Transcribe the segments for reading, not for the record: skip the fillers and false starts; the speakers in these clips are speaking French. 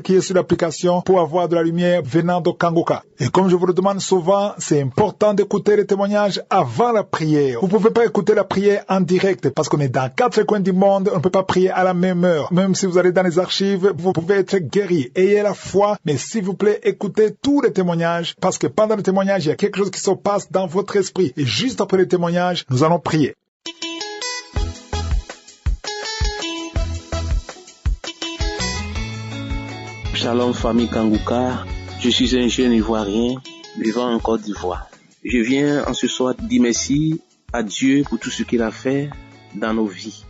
qui est sur l'application pour avoir de la lumière venant de Kanguka. Et comme je vous le demande souvent, c'est important d'écouter les témoignages avant la prière. Vous ne pouvez pas écouter la prière en direct parce qu'on est dans 4 coins du monde, on ne peut pas prier à la même heure. Même si vous allez dans les archives, vous pouvez être guéri. Ayez la foi, mais s'il vous plaît, écoutez tous les témoignages parce que pendant le témoignage, il y a quelque chose qui se passe dans votre esprit. Et juste après les témoignages, nous allons prier. Shalom famille Kanguka, je suis un jeune Ivoirien vivant en Côte d'Ivoire. Je viens en ce soir dire merci à Dieu pour tout ce qu'il a fait dans nos vies.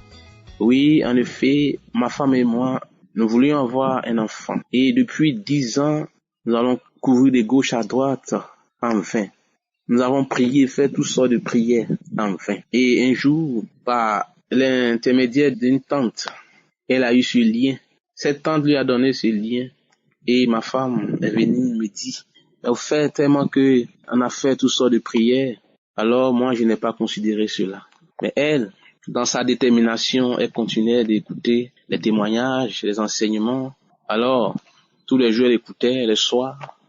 Oui, en effet, ma femme et moi, nous voulions avoir un enfant. Et depuis 10 ans, nous allons courir de gauche à droite en vain. Nous avons prié, fait toutes sortes de prières en vain. Et un jour, par l'intermédiaire d'une tante, elle a eu ce lien. Cette tante lui a donné ce lien. Et ma femme est venue me dire, au fait, tellement que on a fait toutes sortes de prières, alors moi je n'ai pas considéré cela. Mais elle, dans sa détermination, elle continuait d'écouter les témoignages, les enseignements. Alors, tous les jours elle écoutait, les soirs,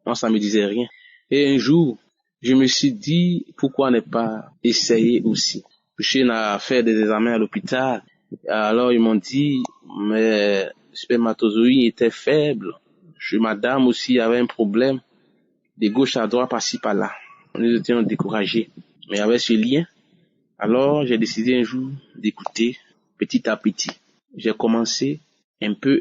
moi ça me disait rien. Et un jour, je me suis dit, pourquoi ne pas essayer aussi? Je n'ai fait des examens à l'hôpital. Alors ils m'ont dit, mes spermatozoïdes étaient faibles. Madame aussi avait un problème de gauche à droite, par-ci, par-là. Nous étions découragés. Mais avec ce lien, alors j'ai décidé un jour d'écouter petit à petit. J'ai commencé un peu,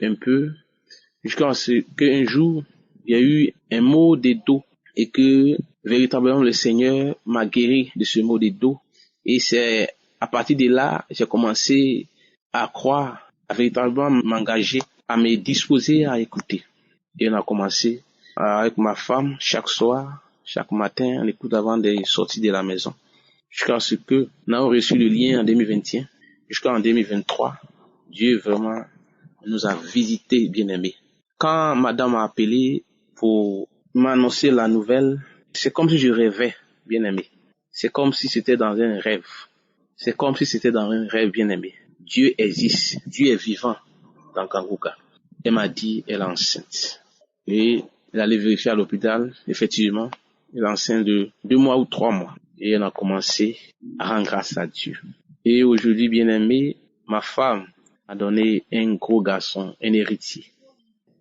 jusqu'à ce qu'un jour, il y a eu un mot de dos et que véritablement le Seigneur m'a guéri de ce mot de dos. Et c'est à partir de là, j'ai commencé à croire, à véritablement m'engager, à me disposer à écouter. Et on a commencé avec ma femme chaque soir, chaque matin, on écoute avant de sortir de la maison. Jusqu'à ce que nous avons reçu le lien en 2021, jusqu'en 2023, Dieu vraiment nous a visités, bien-aimés. Quand madame m'a appelé pour m'annoncer la nouvelle, c'est comme si je rêvais, bien-aimé. C'est comme si c'était dans un rêve. C'est comme si c'était dans un rêve, bien-aimé. Dieu existe, Dieu est vivant dans Kanguka. Elle m'a dit, elle est enceinte. Et elle allait vérifier à l'hôpital, effectivement, elle est enceinte de 2 mois ou 3 mois. Et elle a commencé à rendre grâce à Dieu. Et aujourd'hui, bien-aimé, ma femme a donné un gros garçon, un héritier.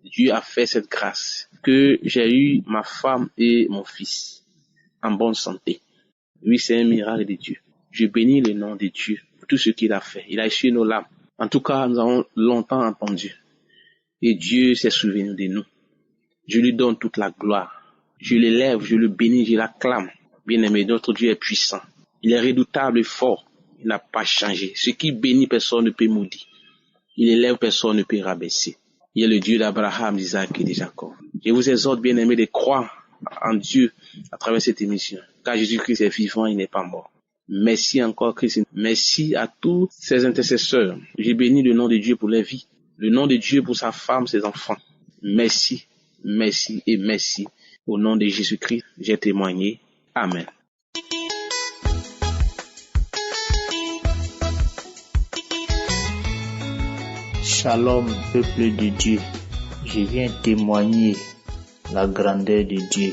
Dieu a fait cette grâce que j'ai eu ma femme et mon fils en bonne santé. Oui, c'est un miracle de Dieu. Je bénis le nom de Dieu pour tout ce qu'il a fait. Il a essuyé nos larmes. En tout cas, nous avons longtemps entendu. Et Dieu s'est souvenu de nous. Je lui donne toute la gloire. Je l'élève, je le bénis, je l'acclame. Bien-aimé, notre Dieu est puissant. Il est redoutable et fort. Il n'a pas changé. Ce qui bénit, personne ne peut maudire. Il élève, personne ne peut rabaisser. Il est le Dieu d'Abraham, d'Isaac et de Jacob. Je vous exhorte, bien-aimé, de croire en Dieu à travers cette émission. Car Jésus-Christ est vivant, il n'est pas mort. Merci encore, Christ. Merci à tous ses intercesseurs. J'ai béni le nom de Dieu pour leur vie. Le nom de Dieu pour sa femme, ses enfants. Merci, merci et merci. Au nom de Jésus-Christ, j'ai témoigné. Amen. Shalom, peuple de Dieu. Je viens témoigner la grandeur de Dieu,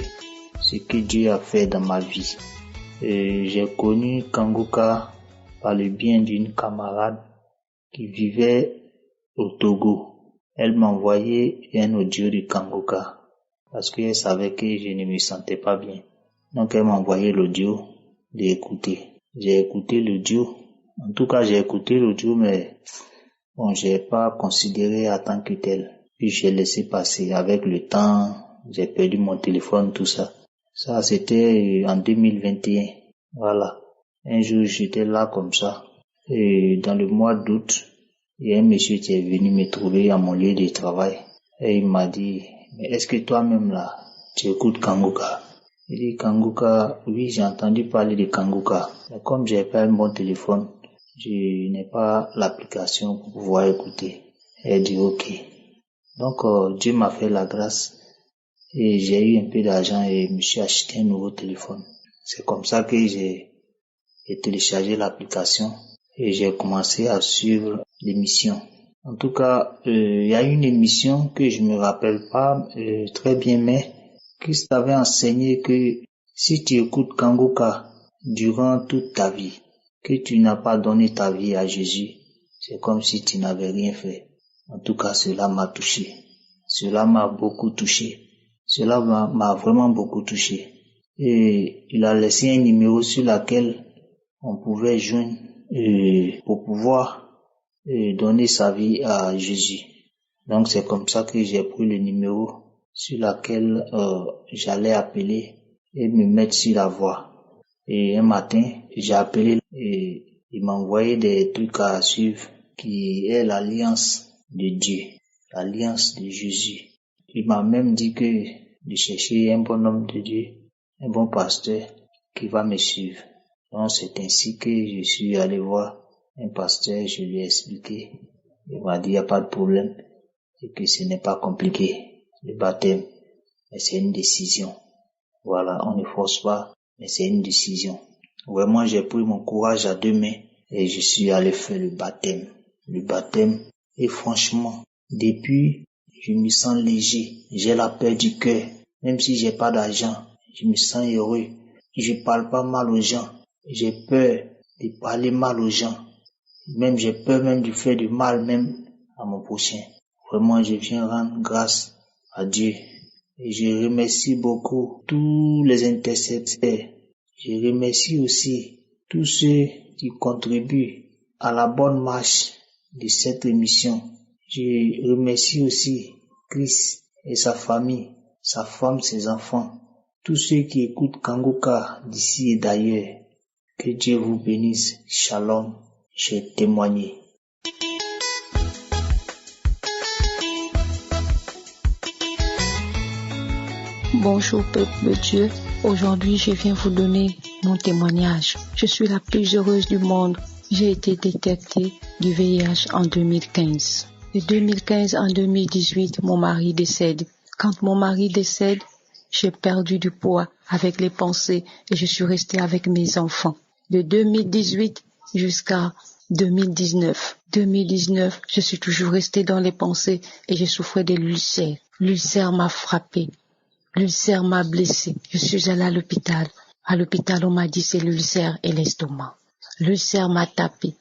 ce que Dieu a fait dans ma vie. J'ai connu Kanguka par le bien d'une camarade qui vivait au Togo. Elle m'a envoyé un audio de Kanguka parce qu'elle savait que je ne me sentais pas bien. Donc elle m'a envoyé l'audio d'écouter. J'ai écouté l'audio. En tout cas, j'ai écouté l'audio, mais bon, j'ai pas considéré en tant que tel. Puis j'ai laissé passer. Avec le temps, j'ai perdu mon téléphone, tout ça. Ça, c'était en 2021. Voilà. Un jour, j'étais là comme ça. Et dans le mois d'août, il y a un monsieur qui est venu me trouver à mon lieu de travail. Et il m'a dit, mais est-ce que toi-même là, tu écoutes Kanguka? Il dit, Kanguka, oui, j'ai entendu parler de Kanguka. Mais comme j'ai pas un bon téléphone, je n'ai pas l'application pour pouvoir écouter. Et il dit, ok. Donc, Dieu m'a fait la grâce. Et j'ai eu un peu d'argent et je me suis acheté un nouveau téléphone. C'est comme ça que j'ai téléchargé l'application et j'ai commencé à suivre l'émission. En tout cas, il y a une émission que je me rappelle pas très bien, mais Christ avait enseigné que si tu écoutes Kangoka durant toute ta vie, que tu n'as pas donné ta vie à Jésus, c'est comme si tu n'avais rien fait. En tout cas, cela m'a touché. Cela m'a beaucoup touché. Cela m'a vraiment beaucoup touché. Et il a laissé un numéro sur lequel on pouvait joindre pour pouvoir donner sa vie à Jésus. Donc c'est comme ça que j'ai pris le numéro sur lequel j'allais appeler et me mettre sur la voie. Et un matin, j'ai appelé et il m'a envoyé des trucs à suivre qui est l'alliance de Dieu, l'alliance de Jésus. Il m'a même dit que de chercher un bon homme de Dieu, un bon pasteur qui va me suivre. Donc c'est ainsi que je suis allé voir un pasteur, je lui ai expliqué. Il m'a dit il n'y a pas de problème et que ce n'est pas compliqué, le baptême, mais c'est une décision. Voilà, on ne force pas, mais c'est une décision. Vraiment, j'ai pris mon courage à 2 mains et je suis allé faire le baptême. Le baptême, et franchement, depuis, je me sens léger. J'ai la paix du cœur. Même si j'ai pas d'argent, je me sens heureux. Je parle pas mal aux gens. J'ai peur de parler mal aux gens. Même j'ai peur même de faire du mal même à mon prochain. Vraiment, je viens rendre grâce à Dieu. Et je remercie beaucoup tous les intercesseurs. Je remercie aussi tous ceux qui contribuent à la bonne marche de cette émission. Je remercie aussi Christ et sa famille, sa femme, ses enfants, tous ceux qui écoutent Kangoka d'ici et d'ailleurs. Que Dieu vous bénisse. Shalom. J'ai témoigné. Bonjour peuple de Dieu, aujourd'hui je viens vous donner mon témoignage. Je suis la plus heureuse du monde. J'ai été détectée du VIH en 2015. De 2015 en 2018, mon mari décède. Quand mon mari décède, j'ai perdu du poids avec les pensées et je suis restée avec mes enfants. De 2018 jusqu'à 2019. 2019, je suis toujours restée dans les pensées et je souffrais de l'ulcère. L'ulcère m'a frappée. L'ulcère m'a blessée. Je suis allée à l'hôpital. À l'hôpital, on m'a dit c'est l'ulcère et l'estomac. L'ulcère m'a tapé.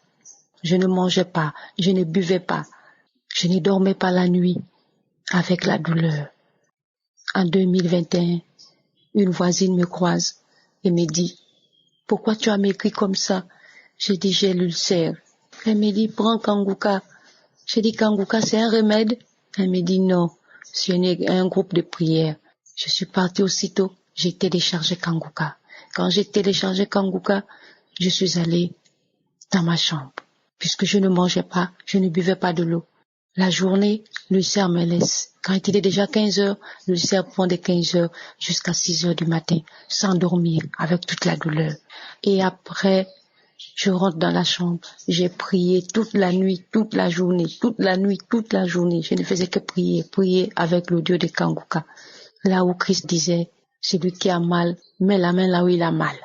Je ne mangeais pas, je ne buvais pas. Je ne dormais pas la nuit avec la douleur. En 2021, une voisine me croise et me dit « Pourquoi tu as maigri comme ça ?» J'ai dit « J'ai l'ulcère ». Elle me dit « Prends Kangoka ». J'ai dit « Kangoka, c'est un remède ?» Elle me dit « Non, c'est un groupe de prière ». Je suis partie aussitôt, j'ai téléchargé Kangoka. Quand j'ai téléchargé Kangoka, je suis allée dans ma chambre. Puisque je ne mangeais pas, je ne buvais pas de l'eau. La journée, l'ulcère me laisse. Quand il était déjà 15 heures, l'ulcère prend de 15 heures jusqu'à 6 heures du matin, sans dormir, avec toute la douleur. Et après, je rentre dans la chambre. J'ai prié toute la nuit, toute la journée, toute la nuit, toute la journée. Je ne faisais que prier avec le Dieu de Kangoka. Là où Christ disait, celui qui a mal, met la main là où il a mal.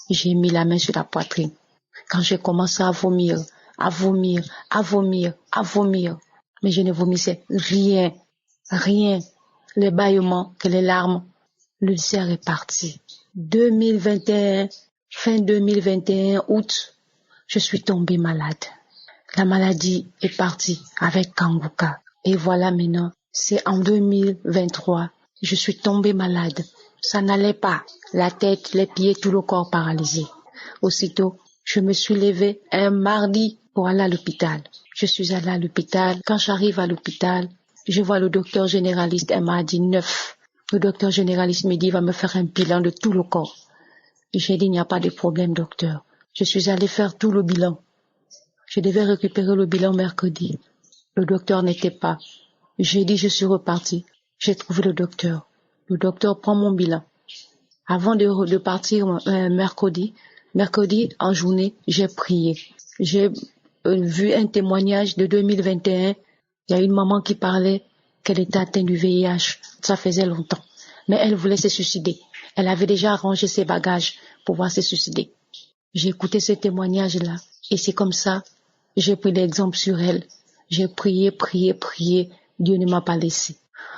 J'ai mis la main sur la poitrine. Quand j'ai commencé à vomir, mais je ne vomissais rien, les bâillements que les larmes, l'ulcère est parti. 2021, fin 2021, août, je suis tombée malade. La maladie est partie avec Kangoka. Et voilà maintenant, c'est en 2023, je suis tombée malade. Ça n'allait pas. La tête, les pieds, tout le corps paralysé. Aussitôt, je me suis levée un mardi pour aller à l'hôpital. Je suis allée à l'hôpital. Quand j'arrive à l'hôpital, je vois le docteur généraliste, elle m'a dit 9. Le docteur généraliste me dit, il va me faire un bilan de tout le corps. J'ai dit, il n'y a pas de problème, docteur. Je suis allée faire tout le bilan. Je devais récupérer le bilan mercredi. Le docteur n'était pas. J'ai dit, je suis repartie. J'ai trouvé le docteur. Le docteur prend mon bilan. Avant de partir mercredi en journée, j'ai prié. J'ai vu un témoignage de 2021. Il y a une maman qui parlait qu'elle était atteinte du VIH. Ça faisait longtemps. Mais elle voulait se suicider. Elle avait déjà arrangé ses bagages pour pouvoir se suicider. J'ai écouté ce témoignage-là. Et c'est comme ça, j'ai pris l'exemple sur elle. J'ai prié, prié, prié. Dieu ne m'a pas laissé.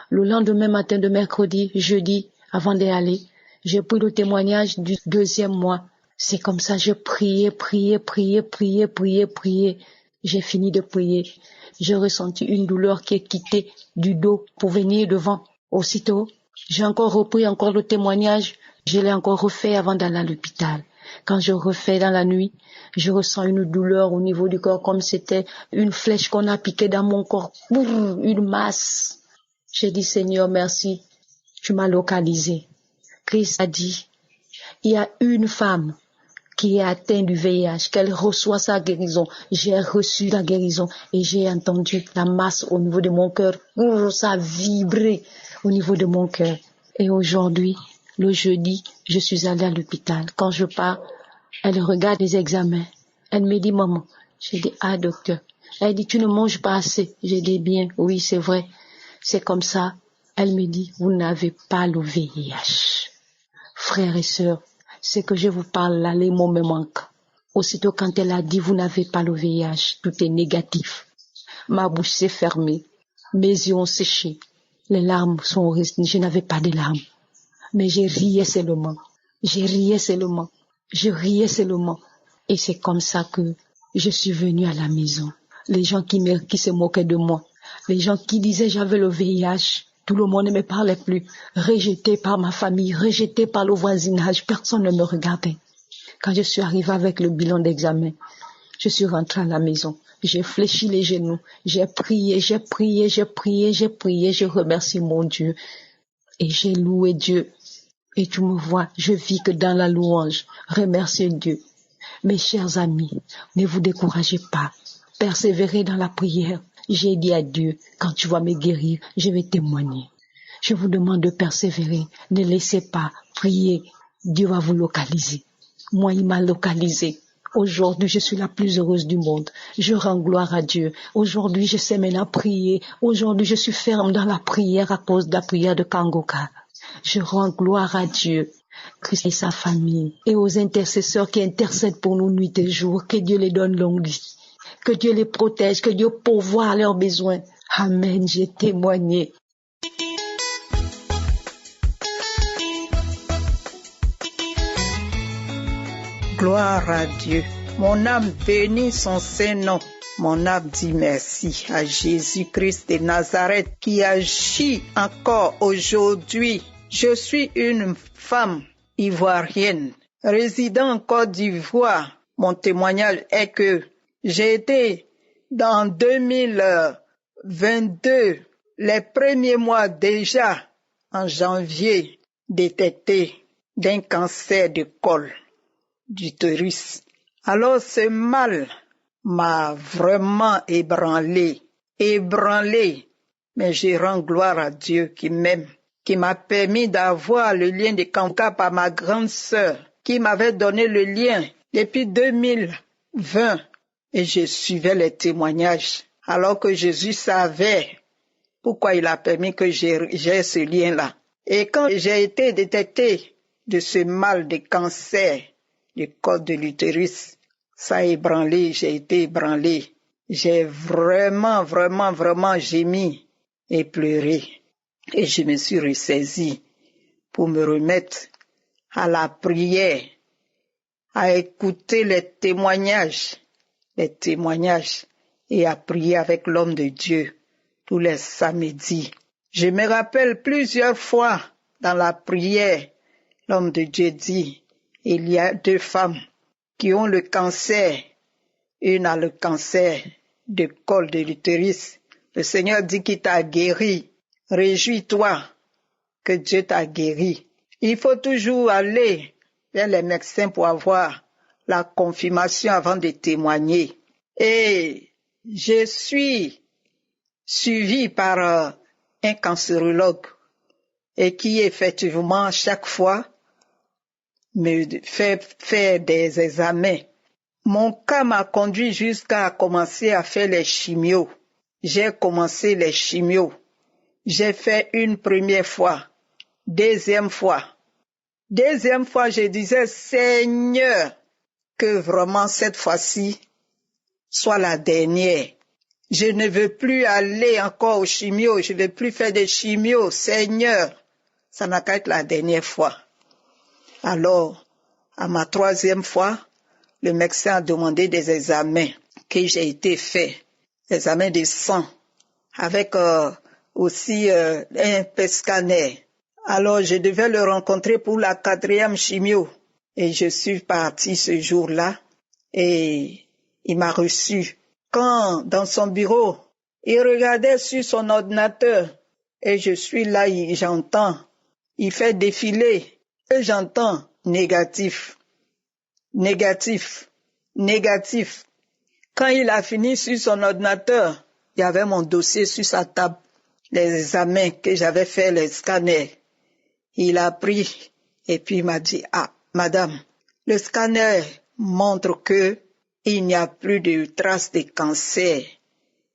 Le lendemain matin de mercredi, jeudi, avant d'y aller, j'ai pris le témoignage du 2e mois. C'est comme ça, j'ai prié, prié, prié, prié, prié, prié. J'ai fini de prier. J'ai ressenti une douleur qui est quittée du dos pour venir devant. Aussitôt, j'ai encore repris le témoignage. Je l'ai encore refait avant d'aller à l'hôpital. Quand je refais dans la nuit, je ressens une douleur au niveau du corps comme c'était une flèche qu'on a piquée dans mon corps. Une masse. J'ai dit, Seigneur, merci. Tu m'as localisé. Christ a dit, il y a une femme qui est atteinte du VIH, qu'elle reçoit sa guérison. J'ai reçu la guérison et j'ai entendu la masse au niveau de mon cœur. Ça a vibré au niveau de mon cœur. Et aujourd'hui, le jeudi, je suis allée à l'hôpital. Quand je pars, elle regarde les examens. Elle me dit, maman. J'ai dit, ah docteur. Elle dit, tu ne manges pas assez. J'ai dit, bien, oui, c'est vrai. C'est comme ça. Elle me dit, vous n'avez pas le VIH. Frères et sœurs, ce que je vous parle là, les mots me manquent. Aussitôt quand elle a dit, vous n'avez pas le VIH, tout est négatif. Ma bouche s'est fermée. Mes yeux ont séché. Les larmes sont restées. Je n'avais pas de larmes. Mais j'ai riais seulement. Je riais seulement. Je riais seulement. Et c'est comme ça que je suis venue à la maison. Les gens qui se moquaient de moi. Les gens qui disaient j'avais le VIH. Tout le monde ne me parlait plus. Rejeté par ma famille, rejeté par le voisinage. Personne ne me regardait. Quand je suis arrivée avec le bilan d'examen, je suis rentrée à la maison. J'ai fléchi les genoux. J'ai prié, j'ai prié, j'ai prié, j'ai prié. Je remercie mon Dieu. Et j'ai loué Dieu. Et tu me vois, je vis que dans la louange. Remerciez Dieu. Mes chers amis, ne vous découragez pas. Persévérez dans la prière. J'ai dit à Dieu, quand tu vas me guérir, je vais témoigner. Je vous demande de persévérer. Ne laissez pas prier. Dieu va vous localiser. Moi, il m'a localisé. Aujourd'hui, je suis la plus heureuse du monde. Je rends gloire à Dieu. Aujourd'hui, je sais maintenant prier. Aujourd'hui, je suis ferme dans la prière à cause de la prière de Kangoka. Je rends gloire à Dieu, Christ et sa famille, et aux intercesseurs qui intercèdent pour nous nuit et jour. Que Dieu les donne longue vie. Que Dieu les protège, que Dieu pourvoie à leurs besoins. Amen, j'ai témoigné. Gloire à Dieu. Mon âme bénit son Saint-Nom. Mon âme dit merci à Jésus-Christ de Nazareth qui agit encore aujourd'hui. Je suis une femme ivoirienne résidant en Côte d'Ivoire. Mon témoignage est que j'ai été dans 2022, les premiers mois déjà, en janvier, détecté d'un cancer de col d'utérus. Alors ce mal m'a vraiment ébranlé. Mais je rends gloire à Dieu qui m'aime, qui m'a permis d'avoir le lien de Kangoka par ma grande sœur, qui m'avait donné le lien depuis 2020. Et je suivais les témoignages, alors que Jésus savait pourquoi il a permis que j'ai ce lien-là. Et quand j'ai été détectée de ce mal de cancer du col de l'utérus, ça a ébranlé, j'ai été ébranlé. J'ai vraiment gémi et pleuré. Et je me suis ressaisie pour me remettre à la prière, à écouter les témoignages et à prier avec l'homme de Dieu tous les samedis. Je me rappelle plusieurs fois dans la prière, l'homme de Dieu dit, il y a 2 femmes qui ont le cancer. Une a le cancer du col de l'utérus. Le Seigneur dit qu'il t'a guéri. Réjouis-toi que Dieu t'a guéri. Il faut toujours aller vers les médecins pour avoir la confirmation avant de témoigner. Et je suis suivie par un cancérologue et qui effectivement chaque fois me fait faire des examens. Mon cas m'a conduit jusqu'à commencer à faire les chimios. J'ai commencé les chimios. J'ai fait une première fois, deuxième fois. Deuxième fois, je disais, Seigneur, que vraiment cette fois-ci soit la dernière. Je ne veux plus aller encore au chimio, je ne veux plus faire des chimios. Seigneur, ça n'a qu'à être la dernière fois. Alors, à ma 3e fois, le médecin a demandé des examens que j'ai été fait, examens de sang, avec aussi un PET scanner. Alors, je devais le rencontrer pour la 4e chimio. Et je suis partie ce jour-là et il m'a reçu. Quand, dans son bureau, il regardait sur son ordinateur et je suis là, j'entends, il fait défiler et j'entends négatif, négatif, négatif. Quand il a fini sur son ordinateur, il y avait mon dossier sur sa table, les examens que j'avais fait, les scanners. Il a pris et puis il m'a dit, ah, madame, le scanner montre que il n'y a plus de traces de cancer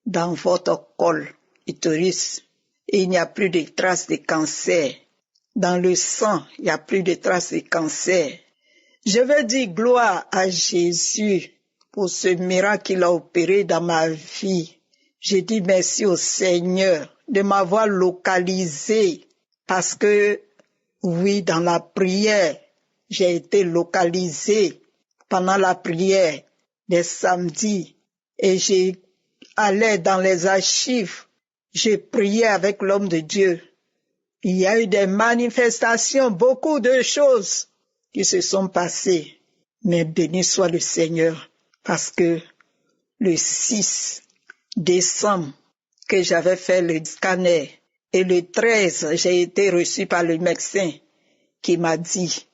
dans votre col utérus. Il n'y a plus de traces de cancer. Dans le sang, il n'y a plus de traces de cancer. Je veux dire gloire à Jésus pour ce miracle qu'il a opéré dans ma vie. Je dis merci au Seigneur de m'avoir localisé parce que, oui, dans la prière, j'ai été localisé pendant la prière des samedis et j'allais dans les archives, j'ai prié avec l'homme de Dieu. Il y a eu des manifestations, beaucoup de choses qui se sont passées. Mais béni soit le Seigneur parce que le 6 décembre que j'avais fait le scanner et le 13, j'ai été reçu par le médecin qui m'a dit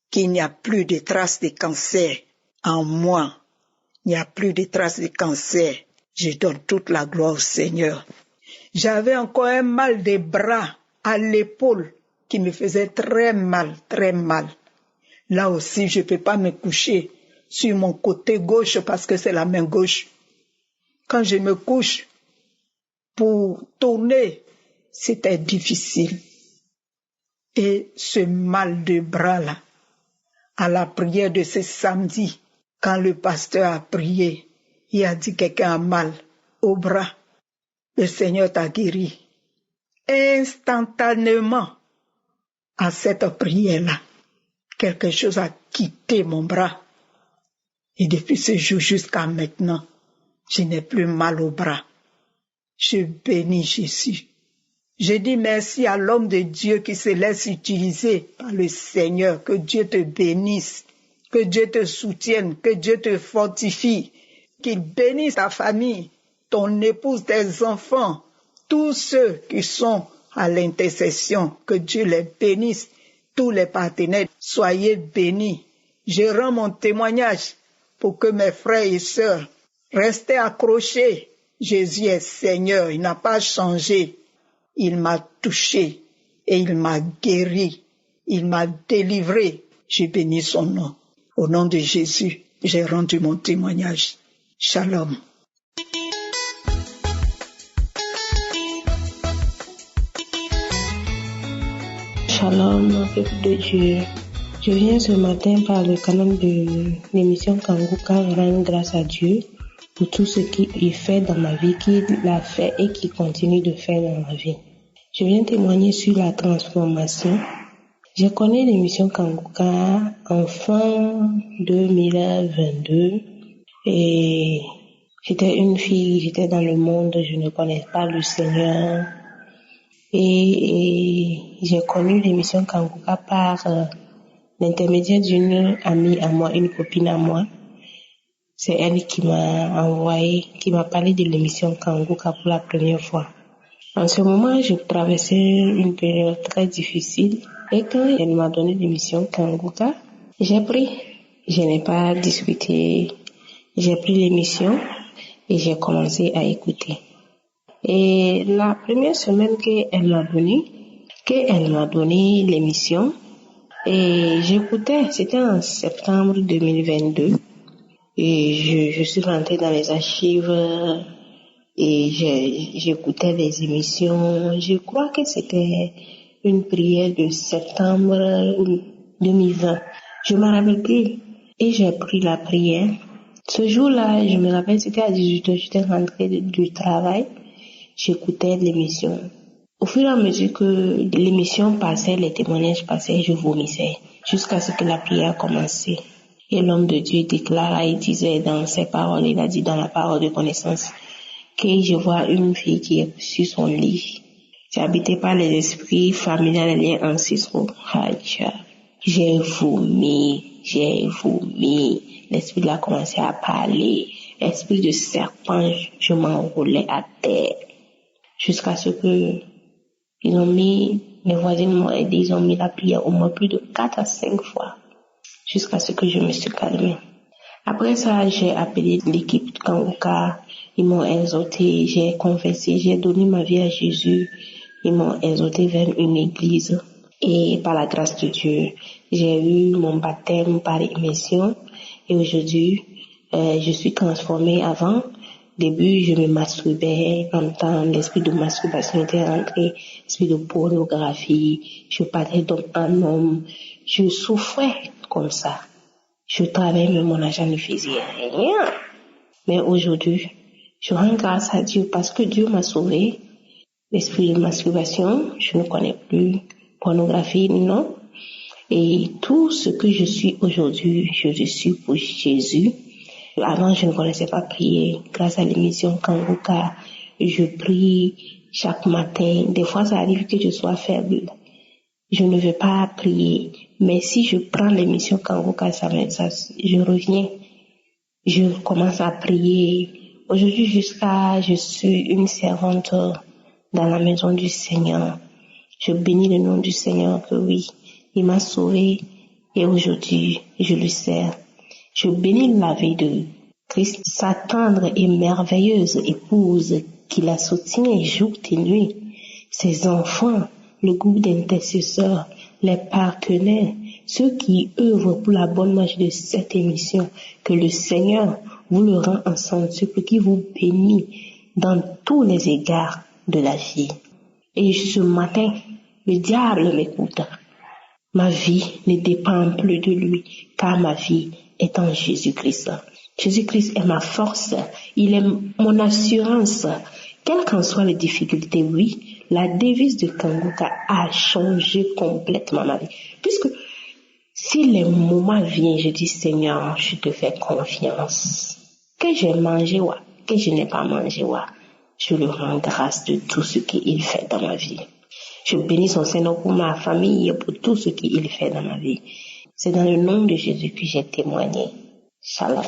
qu'il n'y a plus de traces de cancer en moi. Il n'y a plus de traces de cancer. Je donne toute la gloire au Seigneur. J'avais encore un mal des bras à l'épaule qui me faisait très mal, très mal. Là aussi, je ne peux pas me coucher sur mon côté gauche parce que c'est la main gauche. Quand je me couche, pour tourner, c'était difficile. Et ce mal de bras-là, à la prière de ce samedi, quand le pasteur a prié, il a dit quelqu'un a mal au bras. Le Seigneur t'a guéri. Instantanément, à cette prière-là, quelque chose a quitté mon bras. Et depuis ce jour jusqu'à maintenant, je n'ai plus mal au bras. Je bénis Jésus. Je dis merci à l'homme de Dieu qui se laisse utiliser par le Seigneur. Que Dieu te bénisse, que Dieu te soutienne, que Dieu te fortifie, qu'il bénisse ta famille, ton épouse, tes enfants, tous ceux qui sont à l'intercession, que Dieu les bénisse, tous les partenaires, soyez bénis. Je rends mon témoignage pour que mes frères et sœurs restent accrochés. Jésus est Seigneur, il n'a pas changé. Il m'a touché et il m'a guéri. Il m'a délivré. Je bénis son nom. Au nom de Jésus, j'ai rendu mon témoignage. Shalom. Shalom, peuple de Dieu. Je viens ce matin par le canal de l'émission Kanguka rendre grâce à Dieu pour tout ce qu'il fait dans ma vie, qu'il a fait et qu'il continue de faire dans ma vie. Je viens témoigner sur la transformation. Je connais l'émission Kanguka en fin 2022 et j'étais une fille, j'étais dans le monde, je ne connais pas le Seigneur. Et j'ai connu l'émission Kanguka par l'intermédiaire d'une amie à moi, une copine à moi. C'est elle qui m'a envoyé, qui m'a parlé de l'émission Kanguka pour la première fois. En ce moment, je traversais une période très difficile et quand elle m'a donné l'émission Kanguka, j'ai pris. Je n'ai pas discuté, j'ai pris l'émission et j'ai commencé à écouter. Et la première semaine qu'elle m'a donné l'émission, et j'écoutais, c'était en septembre 2022. Et je suis rentrée dans les archives et j'écoutais les émissions. Je crois que c'était une prière de septembre 2020. Je me rappelle plus. Et j'ai pris la prière. Ce jour-là, je me rappelle, c'était à 18h, j'étais rentrée du travail, j'écoutais l'émission. Au fur et à mesure que l'émission passait, les témoignages passaient, je vomissais, jusqu'à ce que la prière commençait. Et l'homme de Dieu déclara, il disait dans ses paroles, il a dit dans la parole de connaissance, que je vois une fille qui est sur son lit. C'est habité par les esprits familiaux, les liens ancestraux. J'ai vomi. L'esprit a commencé à parler. Esprit de serpent, je m'enroulais à terre. Jusqu'à ce que mes voisins m'ont aidé, ils ont mis la prière au moins plus de 4 à 5 fois. Jusqu'à ce que je me suis calmée. Après ça, j'ai appelé l'équipe de Kanguka. Ils m'ont exhorté, j'ai confessé, j'ai donné ma vie à Jésus. Ils m'ont exhorté vers une église. Et par la grâce de Dieu, j'ai eu mon baptême par immersion. Et aujourd'hui, je suis transformée. Avant, au début, je me masturbais. En même temps, l'esprit de masturbation était rentré. L'esprit de pornographie. Je parlais d'homme en homme. Je souffrais comme ça. Je travaillais, mais mon argent ne faisait rien. Mais aujourd'hui, je rends grâce à Dieu parce que Dieu m'a sauvé. L'esprit de masturbation, je ne connais plus. Pornographie, non. Et tout ce que je suis aujourd'hui, je le suis pour Jésus. Avant, je ne connaissais pas prier. Grâce à l'émission Kanguka, je prie chaque matin. Des fois, ça arrive que je sois faible. Je ne veux pas prier. Mais si je prends l'émission Kanguka, je reviens. Je commence à prier. Aujourd'hui, je suis une servante dans la maison du Seigneur. Je bénis le nom du Seigneur que oui, il m'a sauvé et aujourd'hui, je le sers. Je bénis la vie de Christ, sa tendre et merveilleuse épouse qui la soutient jour et nuit, ses enfants, le groupe d'intercesseurs, les partenaires, ceux qui œuvrent pour la bonne marche de cette émission, que le Seigneur vous le rend en centuple, qui vous bénit dans tous les égards de la vie. Et ce matin, le diable m'écoute. Ma vie ne dépend plus de lui, car ma vie est en Jésus-Christ. Jésus-Christ est ma force, il est mon assurance. Quelles qu'en soient les difficultés, oui, la devise de Kanguka a changé complètement ma vie. Puisque si les moments viennent, je dis Seigneur, je te fais confiance. Que j'ai mangé, que je n'ai pas mangé, je lui rends grâce de tout ce qu'il fait dans ma vie. Je bénis son Seigneur pour ma famille et pour tout ce qu'il fait dans ma vie. C'est dans le nom de Jésus que j'ai témoigné. Shalom.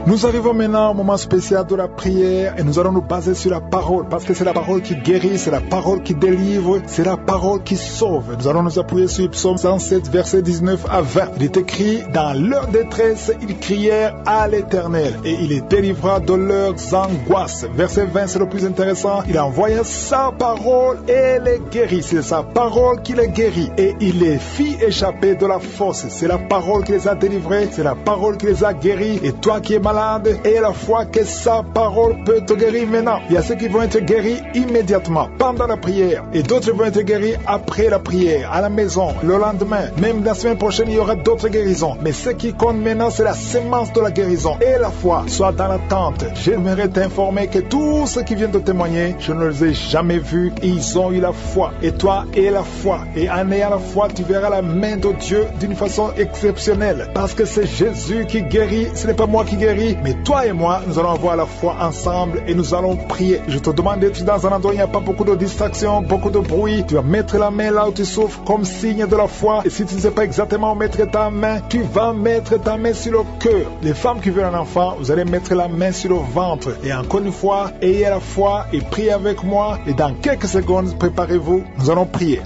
Nous arrivons maintenant au moment spécial de la prière et nous allons nous baser sur la parole parce que c'est la parole qui guérit, c'est la parole qui délivre, c'est la parole qui sauve. Nous allons nous appuyer sur Psaume 107, versets 19 à 20. Il est écrit, dans leur détresse, ils crièrent à l'Éternel et il les délivra de leurs angoisses. Verset 20, c'est le plus intéressant. Il envoya sa parole et les guérit. C'est sa parole qui les guérit et il les fit échapper de la fosse. C'est la parole qui les a délivrés, c'est la parole qui les a guéris. Et toi qui es malade, et la foi que sa parole peut te guérir maintenant. Il y a ceux qui vont être guéris immédiatement pendant la prière et d'autres vont être guéris après la prière, à la maison, le lendemain. Même la semaine prochaine, il y aura d'autres guérisons. Mais ce qui compte maintenant, c'est la sémence de la guérison et la foi. Sois dans l'attente. J'aimerais t'informer que tous ceux qui viennent de témoigner, je ne les ai jamais vus. Ils ont eu la foi. Et toi, aie la foi. Et en ayant la foi, tu verras la main de Dieu d'une façon exceptionnelle. Parce que c'est Jésus qui guérit. Ce n'est pas moi qui guéris. Mais toi et moi, nous allons avoir la foi ensemble et nous allons prier. Je te demande d'être dans un endroit où il n'y a pas beaucoup de distractions, beaucoup de bruit. Tu vas mettre la main là où tu souffres comme signe de la foi. Et si tu ne sais pas exactement où mettre ta main, tu vas mettre ta main sur le cœur. Les femmes qui veulent un enfant, vous allez mettre la main sur le ventre. Et encore une fois, ayez la foi et priez avec moi. Et dans quelques secondes, préparez-vous, nous allons prier.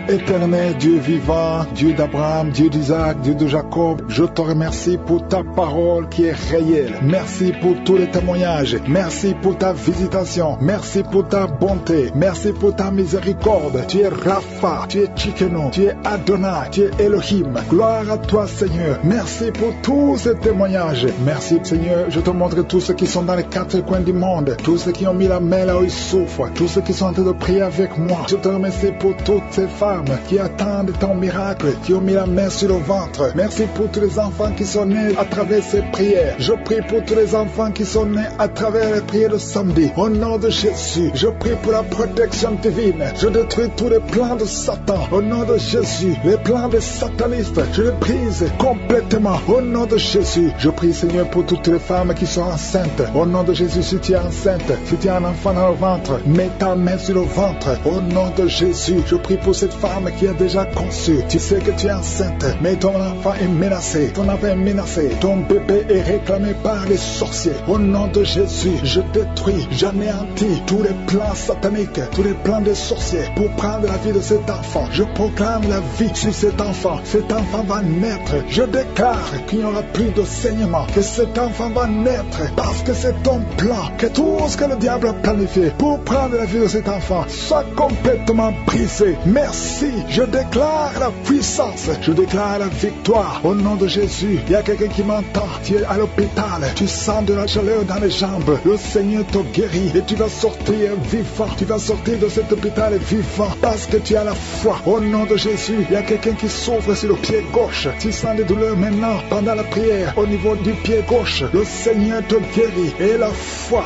Éternel Dieu vivant, Dieu d'Abraham, Dieu d'Isaac, Dieu de Jacob, je te remercie pour ta parole qui est réelle. Merci pour tous les témoignages. Merci pour ta visitation. Merci pour ta bonté. Merci pour ta miséricorde. Tu es Rapha, tu es Tsidkenu, tu es Adonai, tu es Elohim. Gloire à toi Seigneur. Merci pour tous ces témoignages. Merci Seigneur, je te montre tous ceux qui sont dans les quatre coins du monde, tous ceux qui ont mis la main là où ils souffrent, tous ceux qui sont en train de prier avec moi. Je te remercie pour toutes ces femmes qui attendent ton miracle, qui ont mis la main sur le ventre. Merci pour tous les enfants qui sont nés à travers ces prières. Je prie pour tous les enfants qui sont nés à travers les prières de samedi. Au nom de Jésus, je prie pour la protection divine. Je détruis tous les plans de Satan. Au nom de Jésus, les plans des satanistes, je les brise complètement. Au nom de Jésus, je prie Seigneur pour toutes les femmes qui sont enceintes. Au nom de Jésus, si tu es enceinte, si tu as un enfant dans le ventre, mets ta main sur le ventre. Au nom de Jésus, je prie pour cette femme qui a déjà conçu. Tu sais que tu es enceinte, mais ton enfant est menacé. Ton enfant est menacé. Ton bébé est réclamé par les sorciers. Au nom de Jésus, je détruis, j'anéantis tous les plans sataniques, tous les plans des sorciers pour prendre la vie de cet enfant. Je proclame la vie sur cet enfant. Cet enfant va naître. Je déclare qu'il n'y aura plus de saignement, que cet enfant va naître parce que c'est ton plan, que tout ce que le diable a planifié pour prendre la vie de cet enfant soit complètement brisé. Merci. Je déclare la puissance, je déclare la victoire au nom de Jésus. Il y a quelqu'un qui m'entend, tu es à l'hôpital, tu sens de la chaleur dans les jambes, le Seigneur te guérit et tu vas sortir vivant, tu vas sortir de cet hôpital vivant parce que tu as la foi au nom de Jésus. Il y a quelqu'un qui souffre sur le pied gauche, tu sens des douleurs maintenant pendant la prière au niveau du pied gauche, le Seigneur te guérit et la foi,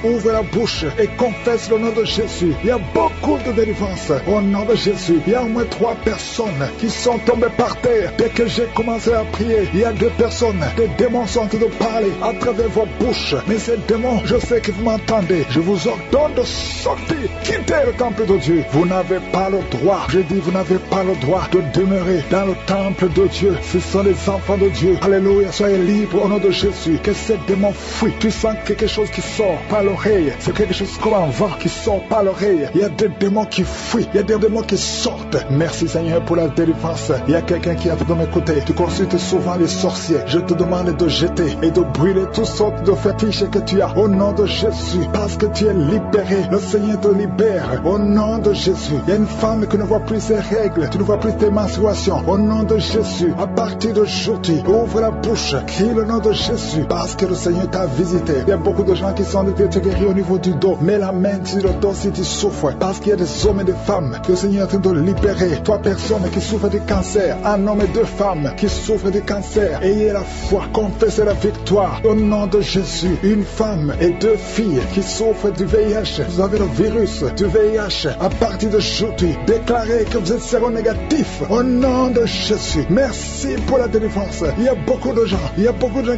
ouvre la bouche et confesse le nom de Jésus. Il y a beaucoup de délivrance au nom de Jésus. Il y a au moins 3 personnes qui sont tombées par terre. Dès que j'ai commencé à prier, il y a 2 personnes. Des démons sont en train de parler à travers vos bouches. Mais ces démons, je sais que vous m'entendez. Je vous ordonne de sortir, quitter le temple de Dieu. Vous n'avez pas le droit. Je dis, vous n'avez pas le droit de demeurer dans le temple de Dieu. Ce sont les enfants de Dieu. Alléluia, soyez libres au nom de Jésus. Que ces démons fuient. Tu sens quelque chose qui sort par l'oreille. C'est quelque chose comme un vent qui sort par l'oreille. Il y a des démons qui fuient. Il y a des démons qui sortent. Merci Seigneur pour la délivrance. Il y a quelqu'un qui a de m'écouter. Tu consultes souvent les sorciers. Je te demande de jeter et de brûler toutes sortes de fétiches que tu as au nom de Jésus. Parce que tu es libéré. Le Seigneur te libère au nom de Jésus. Il y a une femme qui ne voit plus ses règles. Tu ne vois plus tes menstruations. Au nom de Jésus. À partir d'aujourd'hui, ouvre la bouche. Crie le nom de Jésus. Parce que le Seigneur t'a visité. Il y a beaucoup de gens qui sont te guéris au niveau du dos. Mets la main sur le dos si tu souffres. Parce qu'il y a des hommes et des femmes que le Seigneur est en train de libérer. 3 personnes qui souffrent de cancer, un homme et 2 femmes qui souffrent de cancer. Ayez la foi, confessez la victoire au nom de Jésus. Une femme et 2 filles qui souffrent du VIH. Vous avez le virus du VIH. À partir d'aujourd'hui, déclarez que vous êtes séronégatif au nom de Jésus. Merci pour la délivrance. Il y a beaucoup de gens,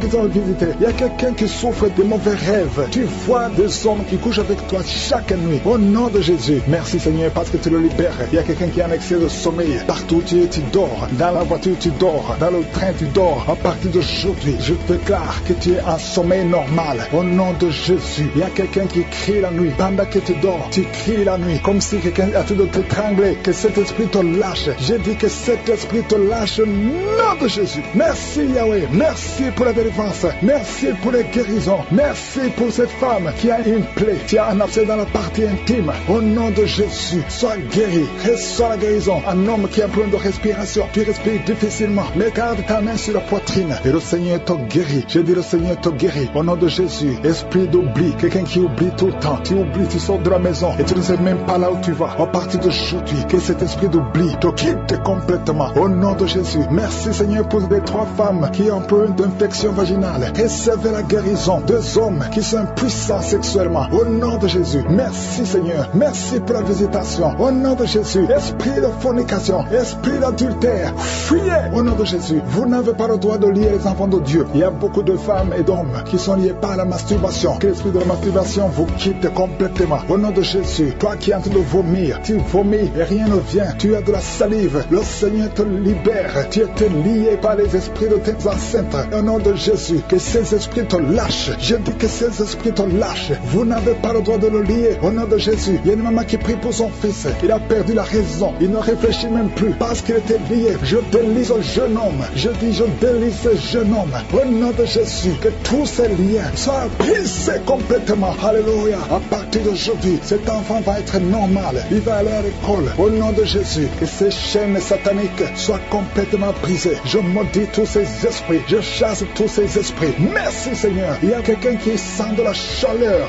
qui sont visités. Il y a quelqu'un qui souffre de mauvais rêves. Tu vois des hommes qui couchent avec toi chaque nuit au nom de Jésus. Merci Seigneur parce que tu le libères. Il y a quelqu'un qui a un excès de sommeil. Partout tu dors. Dans la voiture tu dors. Dans le train tu dors. À partir d'aujourd'hui, je déclare que tu es en sommeil normal. Au nom de Jésus. Il y a quelqu'un qui crie la nuit. Pendant que tu dors, tu cries la nuit. Comme si quelqu'un a tout de t'étrangler. Que cet esprit te lâche. J'ai dit que cet esprit te lâche au nom de Jésus. Merci Yahweh. Merci pour la délivrance. Merci pour les guérisons. Merci pour cette femme qui a une plaie. Qui a un abcès dans la partie intime. Au nom de Jésus. Sois guéri. Reçois la guérison. Un homme qui a un problème de respiration. Tu respires difficilement. Mais garde ta main sur la poitrine. Et le Seigneur te guérit. Je dis le Seigneur te guérit. Au nom de Jésus. Esprit d'oubli. Quelqu'un qui oublie tout le temps. Tu oublies, tu sors de la maison. Et tu ne sais même pas là où tu vas. À partir d'aujourd'hui, que cet esprit d'oubli te quitte complètement. Au nom de Jésus. Merci Seigneur pour les 3 femmes qui ont un problème d'infection vaginale. Recevez la guérison. 2 hommes qui sont puissants sexuellement. Au nom de Jésus. Merci Seigneur. Merci pour la visitation. Au nom de Jésus. Esprit de fornication, esprit d'adultère, fuyez au nom de Jésus. Vous n'avez pas le droit de lier les enfants de Dieu. Il y a beaucoup de femmes et d'hommes qui sont liés par la masturbation. Que l'esprit de la masturbation vous quitte complètement. Au nom de Jésus, toi qui es en train de vomir, tu vomis et rien ne vient. Tu as de la salive. Le Seigneur te libère. Tu es lié par les esprits de tes ancêtres. Au nom de Jésus, que ces esprits te lâchent. Je dis que ces esprits te lâchent. Vous n'avez pas le droit de le lier. Au nom de Jésus, il y a une maman qui prie pour son fils. Il a perdu perdu la raison. Il ne réfléchit même plus parce qu'il était lié. Je délise au jeune homme. Je délise ce jeune homme. Au nom de Jésus, que tous ces liens soient brisés complètement. Alléluia. À partir d'aujourd'hui, cet enfant va être normal. Il va aller à l'école. Au nom de Jésus, que ces chaînes sataniques soient complètement brisées. Je maudis tous ces esprits. Je chasse tous ces esprits. Merci Seigneur. Il y a quelqu'un qui sent de la chaleur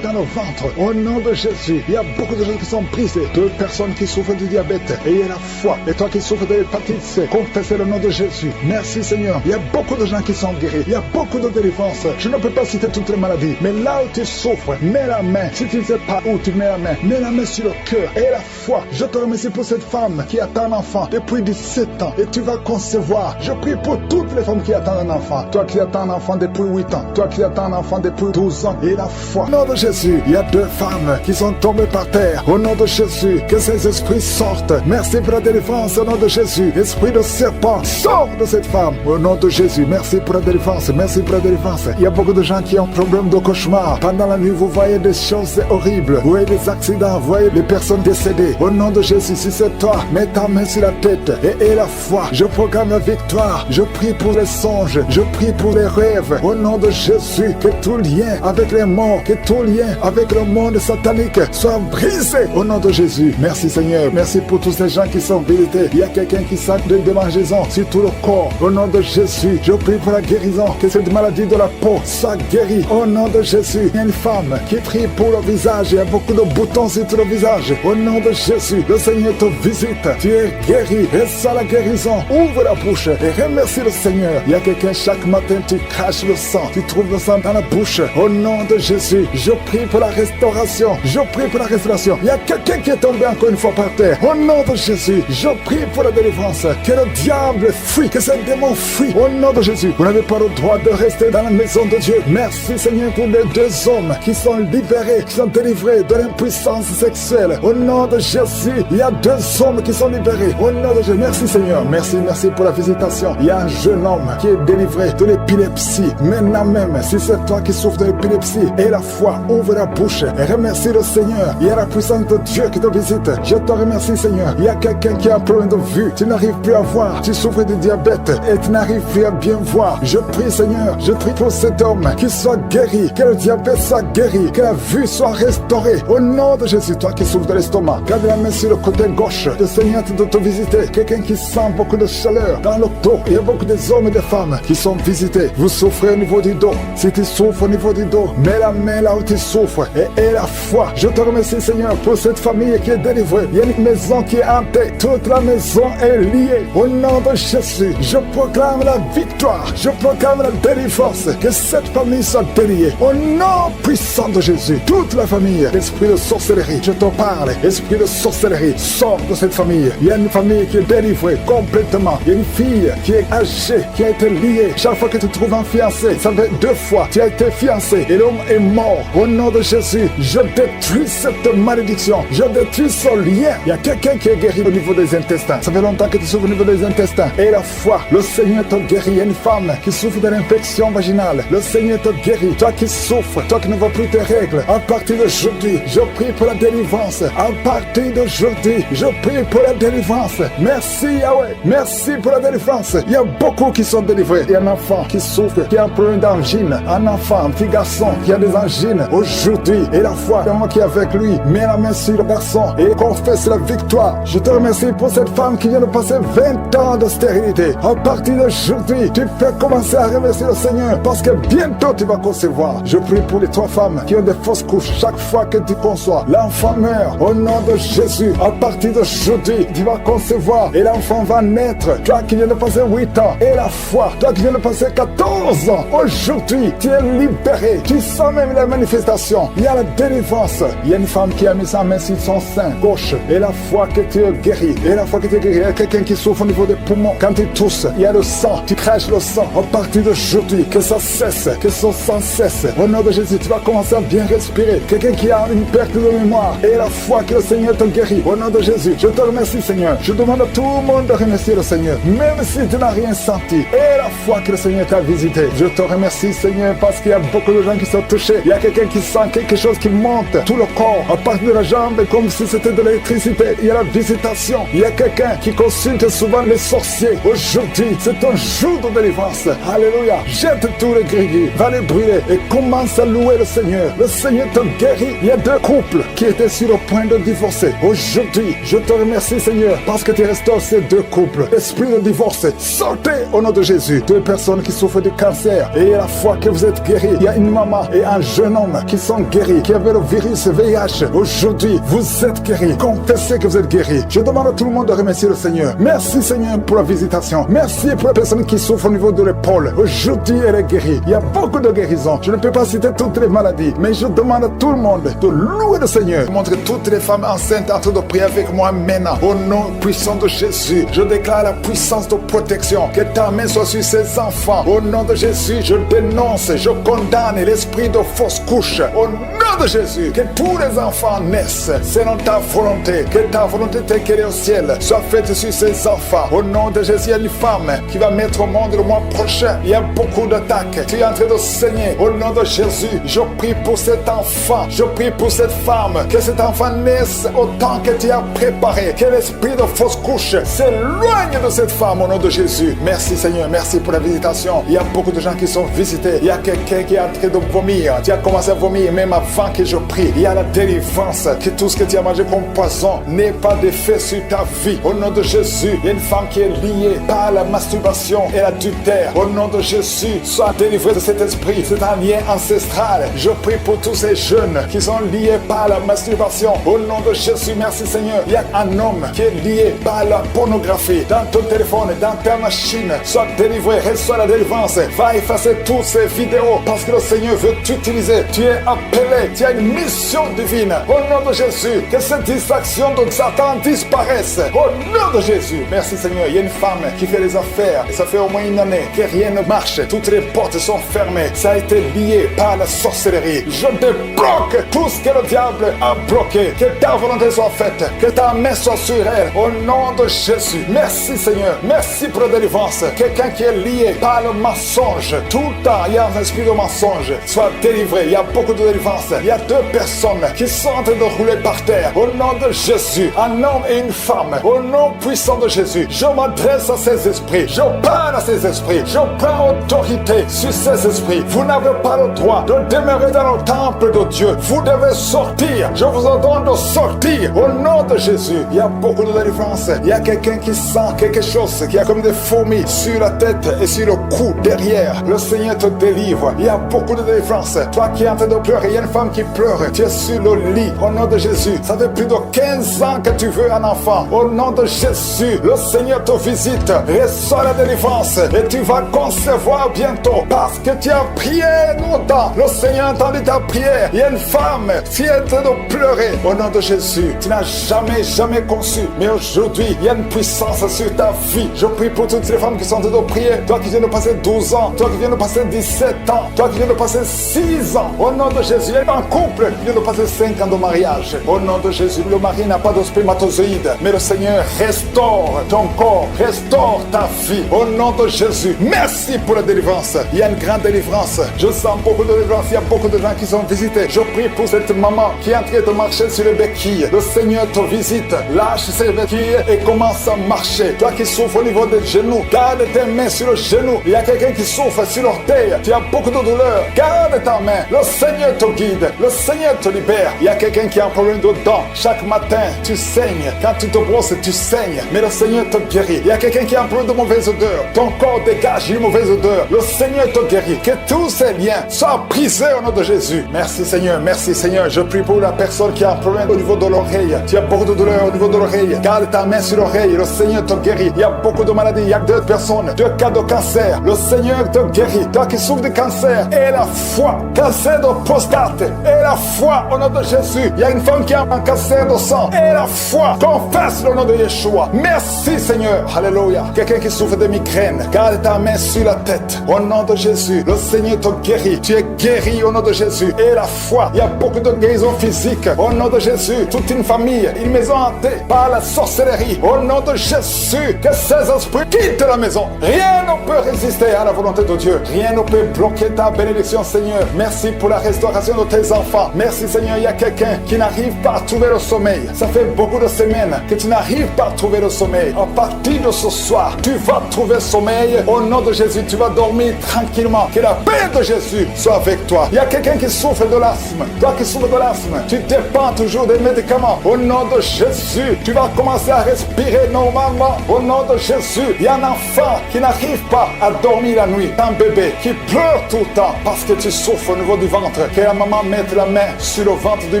dans le ventre. Au nom de Jésus, il y a beaucoup de gens qui sont brisés. Deux personnes qui souffrent du diabète. Ayez la foi. Et toi qui souffres de l'hépatite C, confessez le nom de Jésus. Merci Seigneur. Il y a beaucoup de gens qui sont guéris. Il y a beaucoup de délivrances. Je ne peux pas citer toutes les maladies. Mais là où tu souffres, mets la main. Si tu ne sais pas où tu mets la main sur le cœur. Et la foi. Je te remercie pour cette femme qui attend un enfant depuis 17 ans. Et tu vas concevoir. Je prie pour toutes les femmes qui attendent un enfant. Toi qui attends un enfant depuis 8 ans. Toi qui attends un enfant depuis 12 ans. Et la foi. Au nom de Jésus, il y a 2 femmes qui sont tombées par terre. Au nom de Jésus, que ces esprits sortent. Merci pour la délivrance. Au nom de Jésus, esprit de serpent, sors de cette femme. Au nom de Jésus, merci pour la délivrance. Merci pour la délivrance. Il y a beaucoup de gens qui ont problème de cauchemar. Pendant la nuit, vous voyez des choses horribles. Vous voyez des accidents. Vous voyez des personnes décédées. Au nom de Jésus, si c'est toi, mets ta main sur la tête et la foi. Je proclame la victoire. Je prie pour les songes. Je prie pour les rêves. Au nom de Jésus, que tout lien avec les morts, que tout lien avec le monde satanique soit brisé. Au nom de Jésus. Merci Seigneur. Merci pour tous ces gens qui sont visités. Il y a quelqu'un qui sent de démangeaisons sur tout le corps. Au nom de Jésus, je prie pour la guérison. Que cette maladie de la peau soit guérie. Au nom de Jésus, il y a une femme qui prie pour le visage. Il y a beaucoup de boutons sur tout le visage. Au nom de Jésus, le Seigneur te visite. Tu es guéri. Et ça la guérison. Ouvre la bouche et remercie le Seigneur. Il y a quelqu'un chaque matin, tu craches le sang. Tu trouves le sang dans la bouche. Au nom de Jésus, je prie pour la restauration. Je prie pour la restauration. Il y a quelqu'un qui est tombé encore une fois par terre. Au nom de Jésus, je prie pour la délivrance. Que le diable fuit, que ce démon fuit. Au nom de Jésus, vous n'avez pas le droit de rester dans la maison de Dieu. Merci Seigneur pour les 2 hommes qui sont libérés, qui sont délivrés de l'impuissance sexuelle. Au nom de Jésus, il y a 2 hommes qui sont libérés. Au nom de Jésus, merci Seigneur. Merci pour la visitation. Il y a un jeune homme qui est délivré de l'épilepsie. Maintenant même, si c'est toi qui souffres de l'épilepsie, et la foi, ouvre la bouche et remercie le Seigneur. Il y a la puissance de Dieu qui te visite. Je te remercie Seigneur. Il y a quelqu'un qui a un problème de vue. Tu n'arrives plus à voir. Tu souffres de diabète et tu n'arrives plus à bien voir. Je prie Seigneur. Je prie pour cet homme qui soit guéri. Que le diabète soit guéri. Que la vue soit restaurée. Au nom de Jésus, toi qui souffres de l'estomac, garde la main sur le côté gauche. Le Seigneur de te visiter. Quelqu'un qui sent beaucoup de chaleur dans le dos. Il y a beaucoup d'hommes et de femmes qui sont visités. Vous souffrez au niveau du dos. Si tu souffres au niveau du dos, mets la main là où tu souffres et la foi. Je te remercie Seigneur pour cette famille qui est délivrée. Il y a une maison qui est hantée. Toute la maison est liée. Au nom de Jésus, je proclame la victoire. Je proclame la délivrance. Que cette famille soit déliée. Au nom puissant de Jésus, toute la famille, l'esprit de sorcellerie, je te parle. Esprit de sorcellerie, sors de cette famille. Il y a une famille qui est délivrée complètement. Il y a une fille qui est âgée, qui a été liée. Chaque fois que tu trouves un fiancé, ça fait 2 fois, tu as été fiancé et l'homme est mort. Au nom de Jésus, je détruis cette malédiction. Je détruis ce lien. Il y a quelqu'un qui est guéri au niveau des intestins. Ça fait longtemps que tu souffres au niveau des intestins. Et la foi, le Seigneur te guérit. Il y a une femme qui souffre de l'infection vaginale. Le Seigneur te guérit. Toi qui souffres, toi qui ne vois plus tes règles, à partir d'aujourd'hui, je prie pour la délivrance. À partir d'aujourd'hui, je prie pour la délivrance. Merci Yahweh. Merci pour la délivrance. Il y a beaucoup qui sont délivrés. Il y a un enfant qui souffre, qui a un problème d'angine. Un enfant, un petit garçon qui a des angines aujourd'hui. Et la foi, le moment qui est avec lui, met la main sur le garçon et confesse la victoire. Je te remercie pour cette femme qui vient de passer 20 ans de stérilité. À partir d'aujourd'hui, tu peux commencer à remercier le Seigneur parce que bientôt tu vas concevoir. Je prie pour les 3 femmes qui ont des fausses couches. Chaque fois que tu conçois, l'enfant meurt. Au nom de Jésus, à partir d'aujourd'hui, tu vas concevoir et l'enfant va naître. Toi qui viens de passer 8 ans et la foi, toi qui viens de passer 14 ans, aujourd'hui, tu es libéré. Tu sens même la manifestation. Il y a la délivrance. Il y a une femme qui a mis sa main sur son sein gauche et la foi que tu es guéri. Et la foi que tu es guéri, il y a quelqu'un qui souffre au niveau des poumons. Quand tu tousses, il y a le sang. Tu craches le sang. À partir d'aujourd'hui, que ça cesse, que ce sang cesse. Au nom de Jésus, tu vas commencer à bien respirer. Quelqu'un qui a une perte de mémoire et la foi que le Seigneur te guérit. Au nom de Jésus, je te remercie Seigneur. Je demande à tout le monde de remercier le Seigneur, même si tu n'as rien senti. Et la foi que le Seigneur t'a visité. Je te remercie Seigneur parce qu'il y a beaucoup de gens qui sont touchés. Il y a quelqu'un qui sent quelque chose qui monte tout le corps, à partir de la jambe, comme si c'était de l'électricité, il y a la visitation. Il y a quelqu'un qui consulte souvent les sorciers. Aujourd'hui, c'est un jour de délivrance. Alléluia. Jette tous les gris, va les brûler et commence à louer le Seigneur. Le Seigneur te guérit. Il y a 2 couples qui étaient sur le point de divorcer. Aujourd'hui, je te remercie, Seigneur, parce que tu restaures ces 2 couples. Esprit de divorce, sortez au nom de Jésus. 2 personnes qui souffrent de cancer et à la fois que vous êtes guéris, il y a une maman et un jeune homme qui sont guéris, qui avaient le virus VIH. Aujourd'hui, vous êtes guéris. Confessez que vous êtes guéris. Je demande à tout le monde de remercier le Seigneur. Merci, Seigneur, pour la visitation. Merci pour la personne qui souffre au niveau de l'épaule. Aujourd'hui, elle est guérie. Il y a beaucoup de guérisons. Je ne peux pas citer toutes les maladies, mais je demande à tout le monde de louer le Seigneur. Montre toutes les femmes enceintes en train de prier avec moi maintenant. Au nom puissant de Jésus, je déclare la puissance de protection. Que ta main soit sur ces enfants. Au nom de Jésus, je dénonce, je condamne l'esprit de fausse couche. Au nom de Jésus, que tous les enfants naissent selon ta volonté. Que ta volonté telle qu'elle est au ciel soit faite sur ces enfants. Au nom de Jésus, il y a une femme qui va mettre au monde le mois prochain. Il y a beaucoup d'attaques. Tu es en train de saigner. Au nom de Jésus, je prie pour cet enfant. Je prie pour cette femme. Que cet enfant naisse autant que tu as préparé. Que l'esprit de fausse couche s'éloigne de cette femme au nom de Jésus. Merci Seigneur, merci pour la visitation. Il y a beaucoup de gens qui sont visités. Il y a quelqu'un qui est en train de vomir. Tu as commencé à vomir même avant que je prie. Il y a la délivrance. Que tout ce que tu as mangé comme poison n'ait pas d'effet sur ta vie. Au nom de Jésus, il y a une femme qui est liée par la masturbation et l'adultère. Au nom de Jésus, sois délivré de cet esprit. C'est un lien ancestral. Je prie pour tous ces jeunes qui sont liés par la masturbation. Au nom de Jésus, merci Seigneur. Il y a un homme qui est lié par la pornographie. Dans ton téléphone, dans ta machine, sois délivré, reçois la délivrance. Va effacer toutes ces vidéos parce que le Seigneur veut t'utiliser. Tu es appelé, tu as une mission divine. Au nom de Jésus, que cette distraction de Satan disparaisse. Au nom de Jésus, merci Seigneur. Il y a une femme qui fait les affaires. Ça fait au moins une année que rien ne marche. Toutes les portes sont fermées. Ça a été lié par la sorcellerie. Je débloque tout ce que le diable a bloqué. Que ta volonté soit faite. Que ta main soit sur elle. Au nom de Jésus. Merci Seigneur. Merci pour la délivrance. Quelqu'un qui est lié par le mensonge. Tout le temps, il y a un esprit de mensonge. Sois délivré. Il y a beaucoup de délivrance. Il y a 2 personnes qui sont en train de rouler par terre. Au nom de Jésus. Un homme et une femme. Au nom puissant de Jésus. Je m'adresse à ces esprits. Je parle à ces esprits. Je prends autorité sur ces esprits. Vous n'avez pas le droit de demeurer dans le temple de Dieu. Vous devez sortir. Je vous ordonne de sortir. Au nom de Jésus. Il y a beaucoup de délivrance. Il y a quelqu'un qui sent quelque chose qui a comme des fourmis sur la tête et sur le cou derrière. Le Seigneur te délivre. Il y a beaucoup de délivrance. Toi qui es en train de pleurer, il y a une femme qui pleure. Tu es sur le lit. Au nom de Jésus. Ça fait plus de 15 ans que tu veux un enfant. Au nom de Jésus, le Seigneur te visite. Reçois la délivrance et tu vas concevoir bientôt parce que tu as prié longtemps. Le Seigneur a entendu ta prière. Il y a une femme qui est en train de pleurer. Au nom de Jésus, tu n'as jamais conçu. Mais aujourd'hui, il y a une puissance sur ta vie. Je prie pour toutes les femmes qui sont en train de prier. Toi qui viens de passer 12 ans, toi qui viens de passer 17 ans, toi qui viens de passer 6 ans. Au nom de Jésus, il y a un couple qui vient de passer 5 ans de mariage. Au nom de Jésus, le mari n'a pas de spermatozoïde, mais le Seigneur restaure ton corps, restaure ta vie. Au nom de Jésus, merci pour la délivrance. Il y a une grande délivrance. Je sens beaucoup de délivrance. Il y a beaucoup de gens qui sont visités. Je prie pour cette maman qui est en train de marcher sur les béquilles. Le Seigneur te visite. Lâche ses béquilles et commence à marcher. Toi qui souffres au niveau des genoux, garde tes mains sur le genou. Il y a quelqu'un qui souffre sur l'orteil. Tu as beaucoup de douleur. Garde ta main. Le Seigneur te guide. Le Seigneur te libère. Il y a quelqu'un qui a un problème de dents. Chaque matin, tu saignes. Quand tu te brosses, tu saignes. Mais le Seigneur te guérit. Il y a quelqu'un qui a un problème de mauvaise odeur. Ton corps dégage une mauvaise odeur. Le Seigneur te guérit. Que tous ces liens soient brisés au nom de Jésus. Merci Seigneur. Merci Seigneur. Je prie pour la personne qui a un problème au niveau de l'oreille. Tu as beaucoup de douleur au niveau de l'oreille. Garde ta main sur l'oreille. Le Seigneur te guérit. Il y a beaucoup de maladies. Il y a 2 personnes, 2 cas de cancer. Le Seigneur te guérit. Toi qui souffres de cancer, et la foi. Cancer de prostate, et la foi au nom de Jésus. Il y a une femme qui a un cancer de sang, et la foi. Confesse le nom de Yeshua. Merci Seigneur. Alléluia. Quelqu'un qui souffre de migraine, garde ta main sur la tête. Au nom de Jésus, le Seigneur te guérit. Tu es guéri au nom de Jésus. Et la foi. Il y a beaucoup de guérisons physiques. Au nom de Jésus, toute une famille, une maison hantée par la sorcellerie. Au nom de Jésus, que ces esprits quittent la maison. Rien ne peut résister à la volonté de Dieu. Rien ne peut bloquer ta bénédiction, Seigneur. Merci pour la restauration de tes enfants. Merci, Seigneur. Il y a quelqu'un qui n'arrive pas à trouver le sommeil. sommeil. Ça fait beaucoup de semaines que tu n'arrives pas à trouver le sommeil. À partir de ce soir, tu vas trouver le sommeil. Au nom de Jésus, tu vas dormir tranquillement. Que la paix de Jésus soit avec toi. Il y a quelqu'un qui souffre de l'asthme. Toi qui souffres de l'asthme, tu dépends toujours des médicaments. Au nom de Jésus, tu vas commencer à respirer normalement. Au nom de Jésus, il y a un enfant qui n'arrive pas à dormir la nuit. Un bébé qui pleure tout le temps parce que tu souffres au niveau du ventre. Que la maman mette la main sur le ventre du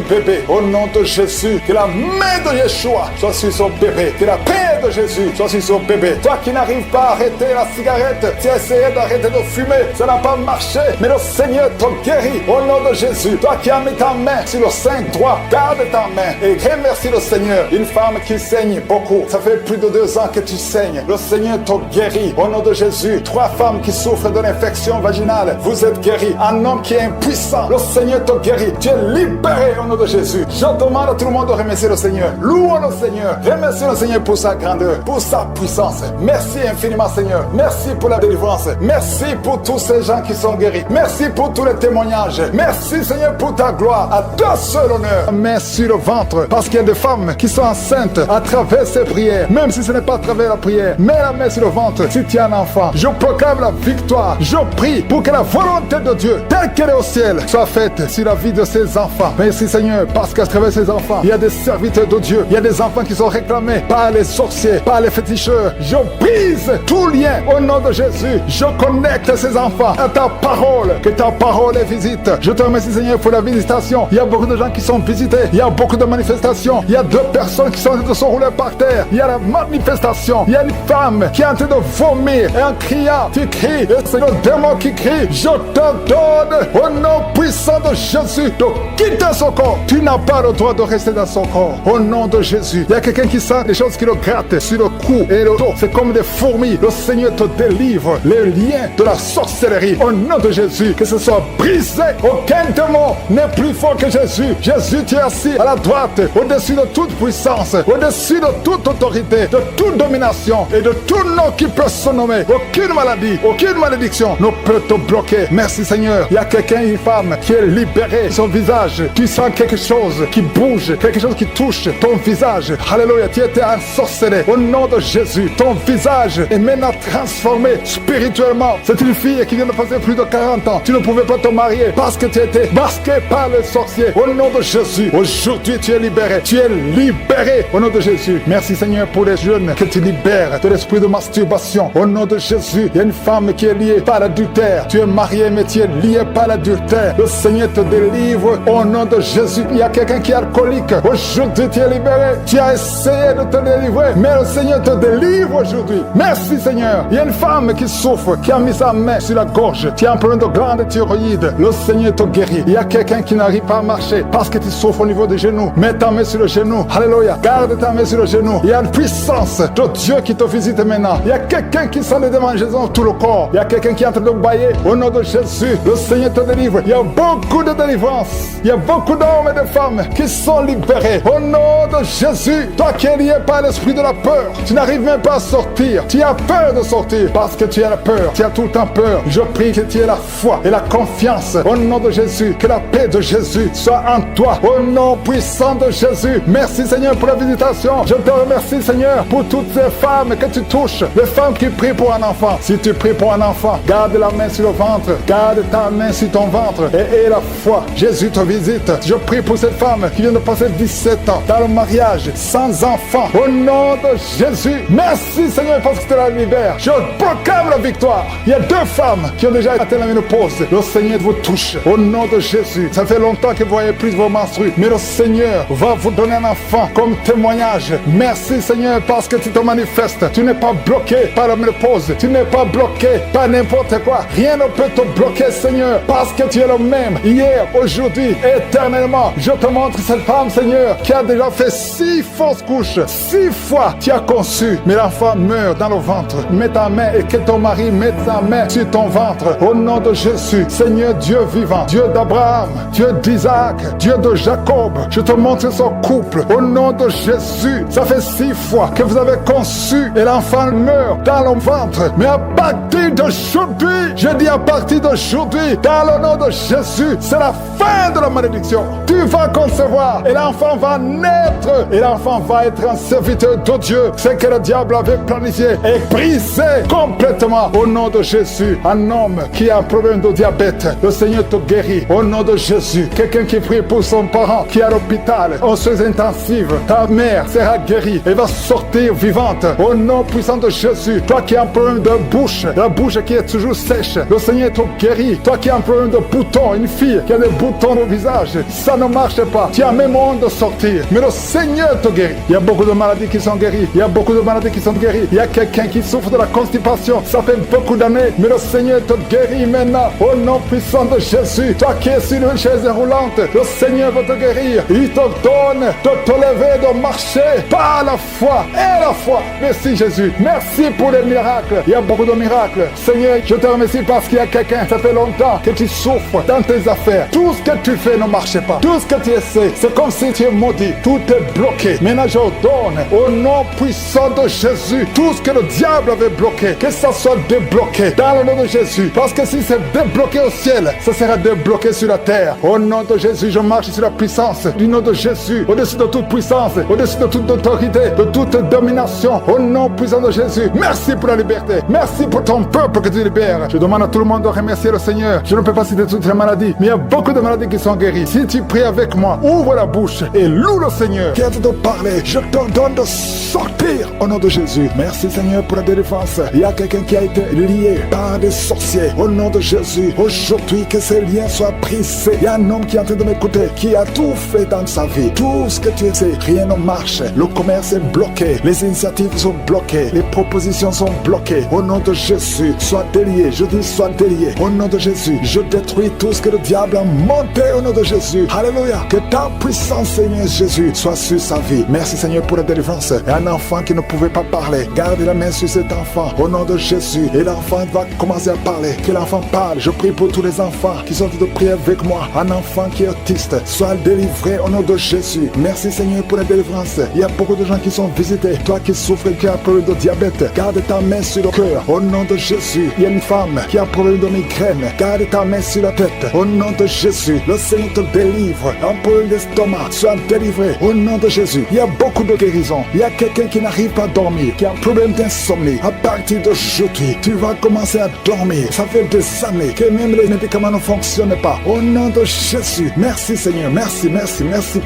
bébé. Au nom de Jésus, que la main de Yeshua soit sur son bébé. Que la paix de Jésus soit sur son bébé. Toi qui n'arrives pas à arrêter la cigarette, tu as essayé d'arrêter de fumer, ça n'a pas marché, mais le Seigneur te guérit au nom de Jésus. Toi qui as mis ta main sur le sein droit, garde ta main et remercie le Seigneur. Une femme qui saigne beaucoup, ça fait plus de 2 ans que tu saignes, le Seigneur te guérit au nom de Jésus. 3 femmes qui souffrent de l'infection vaginale, vous êtes guéris. Un homme qui est impuissant, le Seigneur te guérit. Tu es libéré au nom de Jésus. Je demande à tout le monde de remercier le Seigneur. Louons le Seigneur. Remercie le Seigneur pour sa grandeur, pour sa puissance. Merci infiniment Seigneur. Merci pour la délivrance. Merci pour tous ces gens qui sont guéris. Merci pour tous les témoignages. Merci Seigneur pour ta gloire. À toi seul honneur. Main sur le ventre, parce qu'il y a des femmes qui sont enceintes à travers ces prières. Même si ce n'est pas à travers la prière, mets la main sur le ventre si tu as un enfant. Je proclame la victoire. Je prie pour que la volonté de Dieu, telle qu'elle est au ciel, soit faite sur la vie de ces enfants. Merci Seigneur, parce qu'à travers ces enfants, il y a des serviteurs de Dieu. Il y a des enfants qui sont réclamés par les sorciers, par les féticheurs. Je brise tout lien au nom de Jésus. Je connecte ces enfants à ta parole. Que ta parole les visite. Je te remercie Seigneur pour la visitation. Il y a beaucoup de gens qui sont visités. Il y a beaucoup de manifestations. Il y a 2 personnes qui sont en train de se rouler par terre. Il y a la manifestation. Il y a une femme qui est en train de vomir. Et en criant, tu cries. Et c'est le démon qui crie. Je te donne au nom puissant de Jésus de quitter son corps. Tu n'as pas le droit de rester dans son corps. Au nom de Jésus. Il y a quelqu'un qui sent des choses qui le grattent sur le cou et le dos. C'est comme des fourmis. Le Seigneur te délivre les liens de la sorcellerie. Au nom de Jésus, que ce soit brisé. Aucun démon n'est plus fort que Jésus. Jésus, tu es assis à la droite, au-dessus de toute puissance, au-dessus de toute autorité, de toute domination et de tout nom qui peut se nommer. Aucune maladie, aucune malédiction ne peut te bloquer. Merci Seigneur. Il y a quelqu'un, une femme qui est libérée. Son visage, tu sens quelque chose qui bouge, quelque chose qui touche ton visage. Alléluia, tu étais ensorcelé. Au nom de Jésus, ton visage est maintenant transformé spirituellement. C'est une fille qui vient de passer plus de 40 ans. Tu ne pouvais pas te marier parce que tu étais masqué par les sorciers. Au nom de Jésus, aujourd'hui tu es libéré. Tu es libéré au nom de Jésus. Merci Seigneur pour les jeunes que tu libères de l'esprit de masturbation. Au nom de Jésus, il y a une femme qui est liée par l'adultère. Tu es marié mais tu es lié par l'adultère. Le Seigneur te délivre au nom de Jésus. Il y a quelqu'un qui est alcoolique. Aujourd'hui tu es libéré. Tu as essayé de te délivrer, mais le Seigneur te délivre aujourd'hui. Merci Seigneur. Il y a une femme qui souffre, qui a mis sa main sur la gorge. Tu as un problème de glande thyroïde. Le Seigneur te guérit. Il y a quelqu'un qui n'arrive pas à marcher parce que tu souffres au niveau des genoux. Mets ta main sur le genou. Alléluia. Garde ta main sur le genou. Il y a une puissance de Dieu qui te visite maintenant. Il y a quelqu'un qui sent des démangeaisons dans tout le corps. Il y a quelqu'un qui est en train de bailler. Au nom de Jésus, le Seigneur te délivre. Il y a beaucoup de délivrance. Il y a beaucoup d'hommes et de femmes qui sont libérés. Au nom de Jésus, toi qui es lié par l'esprit de la peur, tu n'arrives même pas à sortir. Tu as peur de sortir parce que tu as la peur. Tu as tout le temps peur. Je prie que tu aies la foi et la confiance. Au nom de Jésus, que la paix de Jésus soit en toi. Au nom puissant de Jésus. Merci Seigneur pour la visitation. Je te remercie Seigneur pour toutes ces femmes que tu touches. Les femmes qui prient pour un enfant. Si tu pries pour un enfant, garde la main sur le ventre. Garde ta main sur ton ventre et aie la foi. Jésus te visite. Je prie pour cette femme qui vient de passer 17 ans dans le mariage, sans enfant. Au nom de Jésus, merci Seigneur parce que tu la libères. Je proclame la victoire. Il y a 2 femmes qui ont déjà atteint la ménopause. Le Seigneur vous touche. Au nom de Jésus, ça fait longtemps que vous voyez plus vos menstrues, mais le Seigneur va vous donner un enfant comme témoignage. Merci Seigneur parce que tu te manifestes. Tu n'es pas bloqué par la ménopause. Tu n'es pas bloqué par n'importe quoi. Rien ne peut te bloquer Seigneur parce que tu es le même hier, aujourd'hui, éternellement. Je te montre cette femme Seigneur qui a déjà fait 6 fausses couches. 6 fois tu as conçu, mais l'enfant meurt dans le ventre. Mets ta main et que ton mari mette sa main sur ton ventre. Au nom de Jésus, Seigneur Dieu vivant, Dieu d'Abraham, Dieu d'Isaac, Dieu de Jacob, je te montre son couple. Au nom de Jésus, ça fait 6 fois que vous avez conçu et l'enfant meurt dans le ventre. Mais à partir d'aujourd'hui, je dis à partir d'aujourd'hui, dans le nom de Jésus, c'est la fin fin de la malédiction. Tu vas concevoir et l'enfant va naître et l'enfant va être un serviteur de Dieu. Ce que le diable avait planifié est brisé complètement au nom de Jésus. Un homme qui a un problème de diabète, le Seigneur te guérit au nom de Jésus. Quelqu'un qui prie pour son parent qui est à l'hôpital, aux soins intensifs, ta mère sera guérie et va sortir vivante au nom puissant de Jésus. Toi qui as un problème de bouche, la bouche qui est toujours sèche, le Seigneur te guérit. Toi qui as un problème de boutons, une fille qui a des boutons au visage, ça ne marche pas. Tu as même honte de sortir, mais le Seigneur te guérit. Il y a beaucoup de maladies qui sont guéries. Il y a beaucoup de maladies qui sont guéries. Il y a quelqu'un qui souffre de la constipation. Ça fait beaucoup d'années, mais le Seigneur te guérit maintenant au nom puissant de Jésus. Toi qui es sur une chaise roulante, le Seigneur va te guérir. Il te donne de te lever, de marcher par la foi et la foi. Merci Jésus. Merci pour les miracles. Il y a beaucoup de miracles. Seigneur, je te remercie parce qu'il y a quelqu'un, ça fait longtemps que tu souffres dans tes affaires. Tout ce que tu fais ne marche pas. Tout ce que tu essaies, c'est comme si tu es maudit. Tout est bloqué. Maintenant, je ordonne au nom puissant de Jésus, tout ce que le diable avait bloqué, que ça soit débloqué dans le nom de Jésus. Parce que si c'est débloqué au ciel, ça sera débloqué sur la terre. Au nom de Jésus, je marche sur la puissance du nom de Jésus, au-dessus de toute puissance, au-dessus de toute autorité, de toute domination. Au nom puissant de Jésus, merci pour la liberté. Merci pour ton peuple que tu libères. Je demande à tout le monde de remercier le Seigneur. Je ne peux pas citer toutes les maladies, mais il y a beaucoup de maladies qui sont guéries. Si tu pries avec moi, ouvre la bouche et loue le Seigneur qui a de parler. Je t'ordonne de sortir au nom de Jésus. Merci Seigneur pour la délivrance. Il y a quelqu'un qui a été lié par des sorciers au nom de Jésus. Aujourd'hui, que ces liens soient brisés. Il y a un homme qui est en train de m'écouter, qui a tout fait dans sa vie. Tout ce que tu sais, rien ne marche. Le commerce est bloqué. Les initiatives sont bloquées. Les propositions sont bloquées. Au nom de Jésus, sois délié. Je dis sois délié. Au nom de Jésus, je détruis tout ce que le diable a monté au nom de Jésus. Alléluia. Que ta puissance, Seigneur Jésus, soit sur sa vie. Merci Seigneur pour la délivrance. Et un enfant qui ne pouvait pas parler, garde la main sur cet enfant au nom de Jésus. Et l'enfant va commencer à parler. Que l'enfant parle. Je prie pour tous les enfants qui sont en train de prier avec moi. Un enfant qui est autiste, soit délivré au nom de Jésus. Merci Seigneur pour la délivrance. Il y a beaucoup de gens qui sont visités. Toi qui souffres et qui as un problème de diabète, garde ta main sur le cœur au nom de Jésus. Il y a une femme qui a un problème de migraine, garde ta main sur la tête au nom de Jésus. Le Seigneur te délivre. Un problème d'estomac, sois délivré au nom de Jésus. Il y a beaucoup de guérisons. Il y a quelqu'un qui n'arrive pas à dormir, qui a un problème d'insomnie. À partir d'aujourd'hui, tu vas commencer à dormir. Ça fait des années que même les médicaments ne fonctionnent pas. Au nom de Jésus, merci Seigneur, merci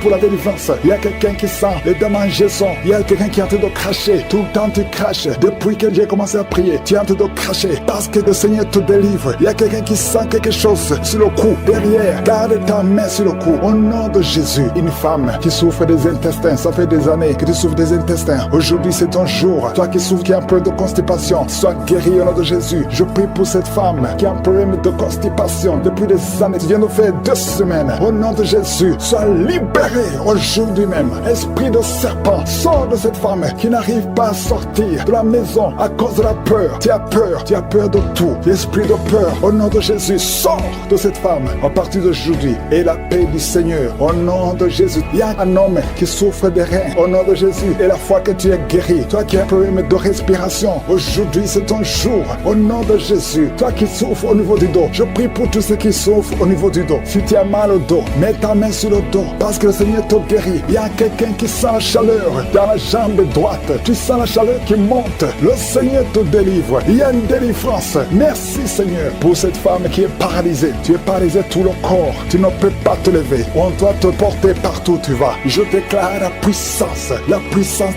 pour la délivrance. Il y a quelqu'un qui sent les démangeaisons. Il y a quelqu'un qui est en train de cracher. Tout le temps tu craches. Depuis que j'ai commencé à prier, tu es en train de cracher parce que le Seigneur te délivre. Il y a quelqu'un qui sent quelque chose sur le cou, derrière. Garde ta main sur le cou. Au nom de Jésus, une femme qui souffre des intestins, ça fait des années que tu souffres des intestins. Aujourd'hui c'est ton jour. Toi qui souffres, qui a un problème de constipation, sois guéri au nom de Jésus. Je prie pour cette femme qui a un problème de constipation depuis des années. Tu viens de faire 2 semaines. Au nom de Jésus, sois libéré aujourd'hui même. Esprit de serpent, sors de cette femme qui n'arrive pas à sortir de la maison à cause de la peur. Tu as peur de tout. L'esprit de peur, au nom de Jésus, sors de cette femme à partir d'aujourd'hui. Et la paix du Seigneur, au nom de Jésus. Il y a un homme qui souffre des reins, au nom de Jésus. Et la fois que tu es guéri, toi qui as un problème de respiration, aujourd'hui c'est ton jour, au nom de Jésus. Toi qui souffres au niveau du dos, je prie pour tous ceux qui souffrent au niveau du dos. Si tu as mal au dos, mets ta main sur le dos, parce que le Seigneur te guérit. Il y a quelqu'un qui sent la chaleur dans la jambe droite. Tu sens la chaleur qui monte. Le Seigneur te délivre. Il y a une délivrance. Merci Seigneur pour cette femme qui est paralysée. Tu es paralysé tout le corps. Tu ne peux pas te lever. On doit te porter partout où tu vas. Je déclare la puissance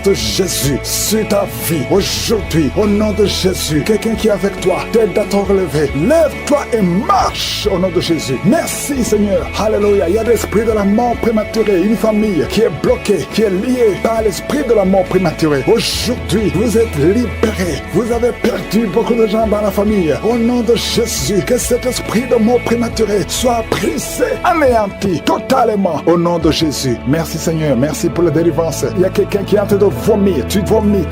de Jésus sur ta vie. Aujourd'hui, au nom de Jésus, quelqu'un qui est avec toi, t'aide à te relever. Lève-toi et marche au nom de Jésus. Merci Seigneur. Alléluia. Il y a l'esprit de la mort prématurée. Une famille qui est bloquée, qui est liée par l'esprit de la mort prématurée. Aujourd'hui, vous êtes libérés. Vous avez perdu beaucoup de gens dans la famille. Au nom de Jésus, que cet esprit de mort prématurée soit brisé, anéanti totalement. Au nom de Jésus. Merci Seigneur. Merci pour la délivrance. Il y a quelqu'un qui est en train de vomir. Tu vomis.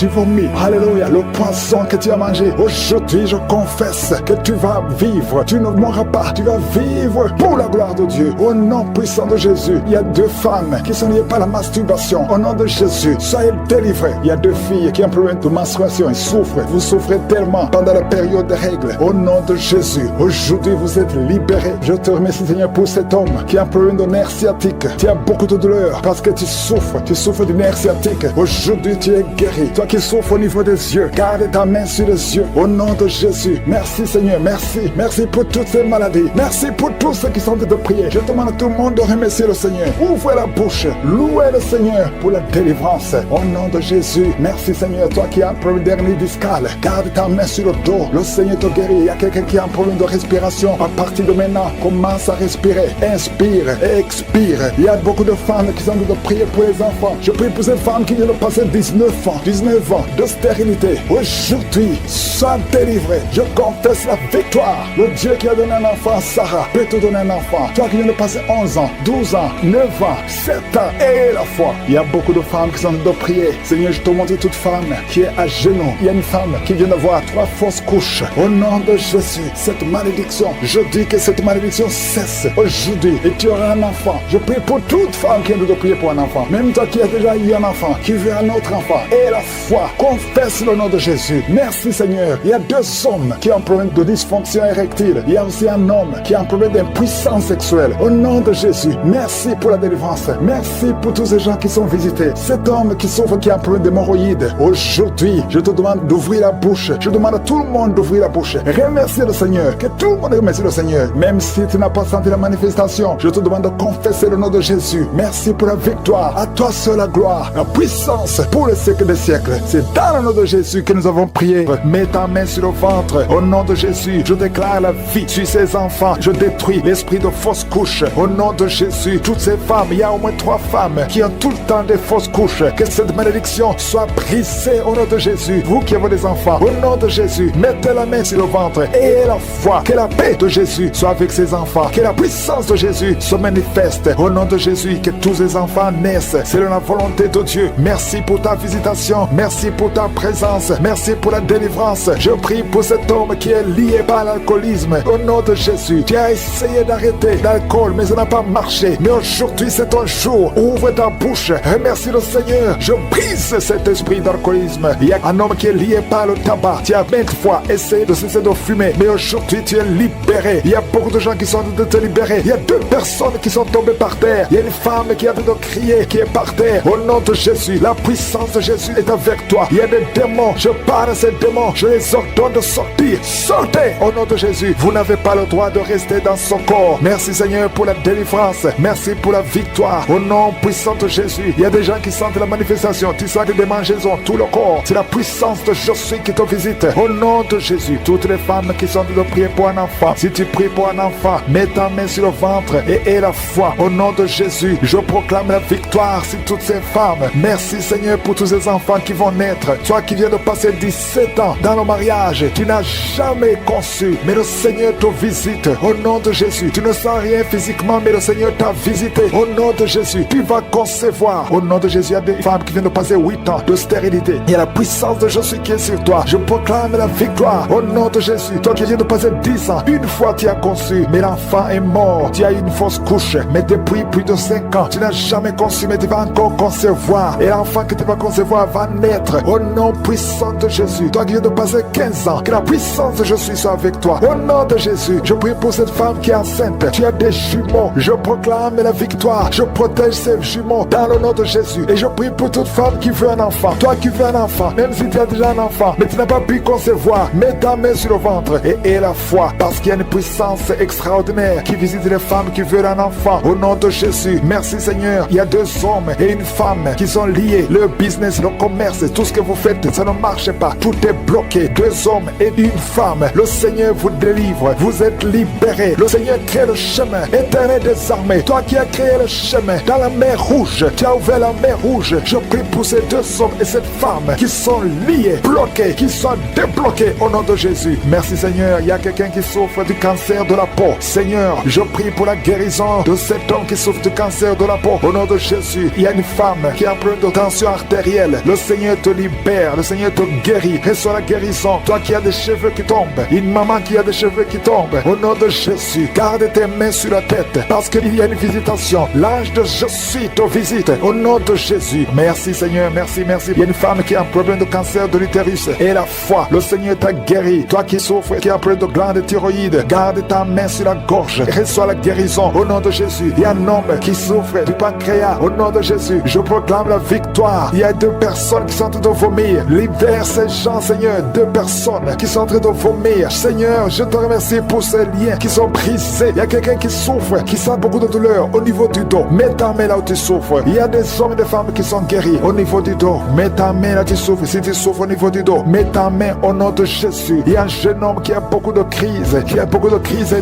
Alléluia. Le poisson que tu as mangé. Aujourd'hui, je confesse que tu vas vivre. Tu ne mourras pas. Tu vas vivre pour la gloire de Dieu. Au nom puissant de Jésus. Il y a 2 femmes qui sont liées par la masturbation. Au nom de Jésus, soyez délivrés. Il y a 2 filles qui ont un problème de menstruation. Elles souffrent. Vous souffrez tellement pendant la période des règles. Au nom de Jésus, aujourd'hui vous êtes libérés. Je te remercie Seigneur pour pour cet homme qui a un problème de nerf sciatique. Tu as beaucoup de douleur parce que tu souffres du nerf sciatique. Aujourd'hui, tu es guéri. Toi qui souffres au niveau des yeux, garde ta main sur les yeux. Au nom de Jésus, merci Seigneur, merci. Merci pour toutes ces maladies. Merci pour tous ceux qui sont en train de prier. Je demande à tout le monde de remercier le Seigneur. Ouvrez la bouche, louez le Seigneur pour la délivrance. Au nom de Jésus, merci Seigneur. Toi qui as un problème d'hernie discale, garde ta main sur le dos. Le Seigneur te guérit. Il y a quelqu'un qui a un problème de respiration. À partir de maintenant, commence à respirer. Inspire et expire. Il y a beaucoup de femmes qui sont en train de prier pour les enfants. Je prie pour ces femmes qui viennent de passer 19 ans de stérilité. Aujourd'hui, sois délivré. Je confesse la victoire. Le Dieu qui a donné un enfant à Sarah peut te donner un enfant. Toi qui viens de passer 11 ans, 12 ans, 9 ans, 7 ans, et la foi. Il y a beaucoup de femmes qui sont en train de prier. Seigneur, je te montre toute femme qui est à genoux. Il y a une femme qui vient d'avoir 3 fausses couches. Au nom de Jésus, cette malédiction, je dis que cette malédiction cesse aujourd'hui et tu auras un enfant. Je prie pour toute femme qui vient de prier pour un enfant. Même toi qui as déjà eu un enfant, qui veut un autre enfant. Et la foi, confesse le nom de Jésus. Merci Seigneur. Il y a 2 hommes qui ont un problème de dysfonction érectile. Il y a aussi un homme qui a un problème d'impuissance sexuelle. Au nom de Jésus, merci pour la délivrance. Merci pour tous ces gens qui sont visités. Cet homme qui souffre, qui a un problème d'hémorroïdes. Aujourd'hui, je te demande d'ouvrir la bouche. Je demande à tout le monde d'ouvrir la bouche. Remercie le Seigneur. Que tout le monde remercie le Seigneur. Même si tu n'as pas senti la manifestation, je te demande de confesser le nom de Jésus. Merci pour la victoire. À toi seul la gloire, la puissance pour le siècle des siècles. C'est dans le nom de Jésus que nous avons prié. Mets ta main sur le ventre. Au nom de Jésus, je déclare la vie sur ces enfants. Je détruis l'esprit de fausses couches. Au nom de Jésus, toutes ces femmes, il y a au moins 3 femmes qui ont tout le temps des fausses couches. Que cette malédiction soit brisée au nom de Jésus. Vous qui avez des enfants, au nom de Jésus, mettez la main sur le ventre et la foi. Que la paix de Jésus soit avec ces enfants. Que la puissance de Jésus se manifeste. Au nom de Jésus, que tous ces enfants naissent. C'est la volonté de Dieu. Merci pour ta visitation. Merci pour ta présence. Merci pour la délivrance. Je prie pour cet homme qui est lié par l'alcoolisme. Au nom de Jésus, tu as essayé d'arrêter l'alcool, mais ça n'a pas marché. Mais aujourd'hui, c'est ton jour. Ouvre ta bouche. Remercie le Seigneur. Je brise cet esprit d'alcoolisme. Il y a un homme qui est lié par le tabac. Tu as 20 fois essayé de cesser de fumer, mais aujourd'hui, tu es libéré. Il y a beaucoup de gens qui sont en train de te libérer. Il y a 2 personnes qui sont tombées par terre. Il y a une femme qui est en train de crier, qui est par terre. Au nom de Jésus, la puissance de Jésus est avec toi. Il y a des démons. Je parle à ces démons. Je les ordonne de sortir. Sortez au nom de Jésus. Vous n'avez pas le droit de rester dans son corps. Merci Seigneur pour la délivrance. Merci pour la victoire. Au nom puissant de Jésus. Il y a des gens qui sentent la manifestation. Tu sens des démangeaisons tout le corps. C'est la puissance de Jésus qui te visite. Au nom de Jésus. Toutes les femmes qui sont en train de prier pour un enfant. Si tu pries pour un enfant, mets ta main sur le ventre et aie la foi. Au nom de Jésus, je proclame la victoire sur toutes ces femmes. Merci Seigneur pour tous ces enfants qui vont naître. Toi qui viens de passer 17 ans dans le mariage, tu n'as jamais conçu, mais le Seigneur te visite. Au nom de Jésus, tu ne sens rien physiquement, mais le Seigneur t'a visité. Au nom de Jésus, tu vas concevoir. Au nom de Jésus, il y a des femmes qui viennent de passer 8 ans de stérilité. Il y a la puissance de Jésus qui est sur toi. Je proclame la victoire. Au nom de Jésus, toi qui viens de passer 10 ans, une fois tu as conçu, mais l'enfant est mort. Tu as eu une fausse couche, mais depuis plus de 5 ans, tu n'as jamais conçu, mais tu vas encore concevoir. Et l'enfant que tu vas concevoir va naître. Au nom puissant de Jésus, toi qui viens de passer 15 ans, que la puissance de Jésus soit avec toi. Au nom de Jésus, je prie pour cette femme qui est enceinte. Tu as des jumeaux. Je proclame la victoire. Je protège ces jumeaux dans le nom de Jésus. Et je prie pour toute femme qui veut un enfant. Toi qui veux un enfant, même si tu as déjà un enfant, mais tu n'as pas pu concevoir, mets ta main sur le ventre et aie la foi. Parce qu'il y a une puissance extraordinaire qui visite les femmes qui veulent un enfant. Au nom de Jésus, merci Seigneur. Il y a 2 hommes et une femme qui sont liés. Le business, le commerce, tout ce que vous faites, ça ne marche pas. Tout est bloqué. 2 hommes et une femme. Le Seigneur vous délivre. Vous êtes libérés. Le Seigneur crée le chemin. Éternel des armées, toi qui as créé le chemin dans la mer rouge, tu as ouvert la mer rouge. Je prie pour ces 2 hommes et cette femme qui sont liés, bloqués, qui sont débloqués au nom de Jésus. Merci Seigneur. Il y a quelqu'un qui souffre du cancer de la peau. Seigneur, je prie pour la guérison de cet homme qui souffre du cancer de la peau. Au nom de Jésus, il y a une femme qui a un problème de tension artérielle. Le Seigneur te libère. Le Seigneur te guérit. Reçois la guérison. Toi qui as des cheveux qui tombent. Une maman qui a des cheveux qui tombent. Au nom de Jésus, garde tes mains sur la tête. Parce qu'il y a une visitation. L'ange de Jésus te visite. Au nom de Jésus. Merci Seigneur. Merci, merci. Il y a une femme qui a un problème de cancer de l'utérus. Et la foi. Le Seigneur t'a guéri. Toi qui souffres, qui a un problème de glande thyroïde. Garde ta main sur la gorge. reçois la guérison au nom de Jésus. Il y a un homme qui souffre du pancréas au nom de Jésus. Je proclame la victoire. Il y a 2 personnes qui sont en train de vomir. Libère ces gens, Seigneur. 2 personnes qui sont en train de vomir. Seigneur, je te remercie pour ces liens qui sont brisés. Il y a quelqu'un qui souffre, qui sent beaucoup de douleur au niveau du dos. Mets ta main là où tu souffres. Il y a des hommes et des femmes qui sont guéris au niveau du dos. Mets ta main là où tu souffres. Si tu souffres au niveau du dos, mets ta main au nom de Jésus. Il y a un jeune homme qui a beaucoup de crises,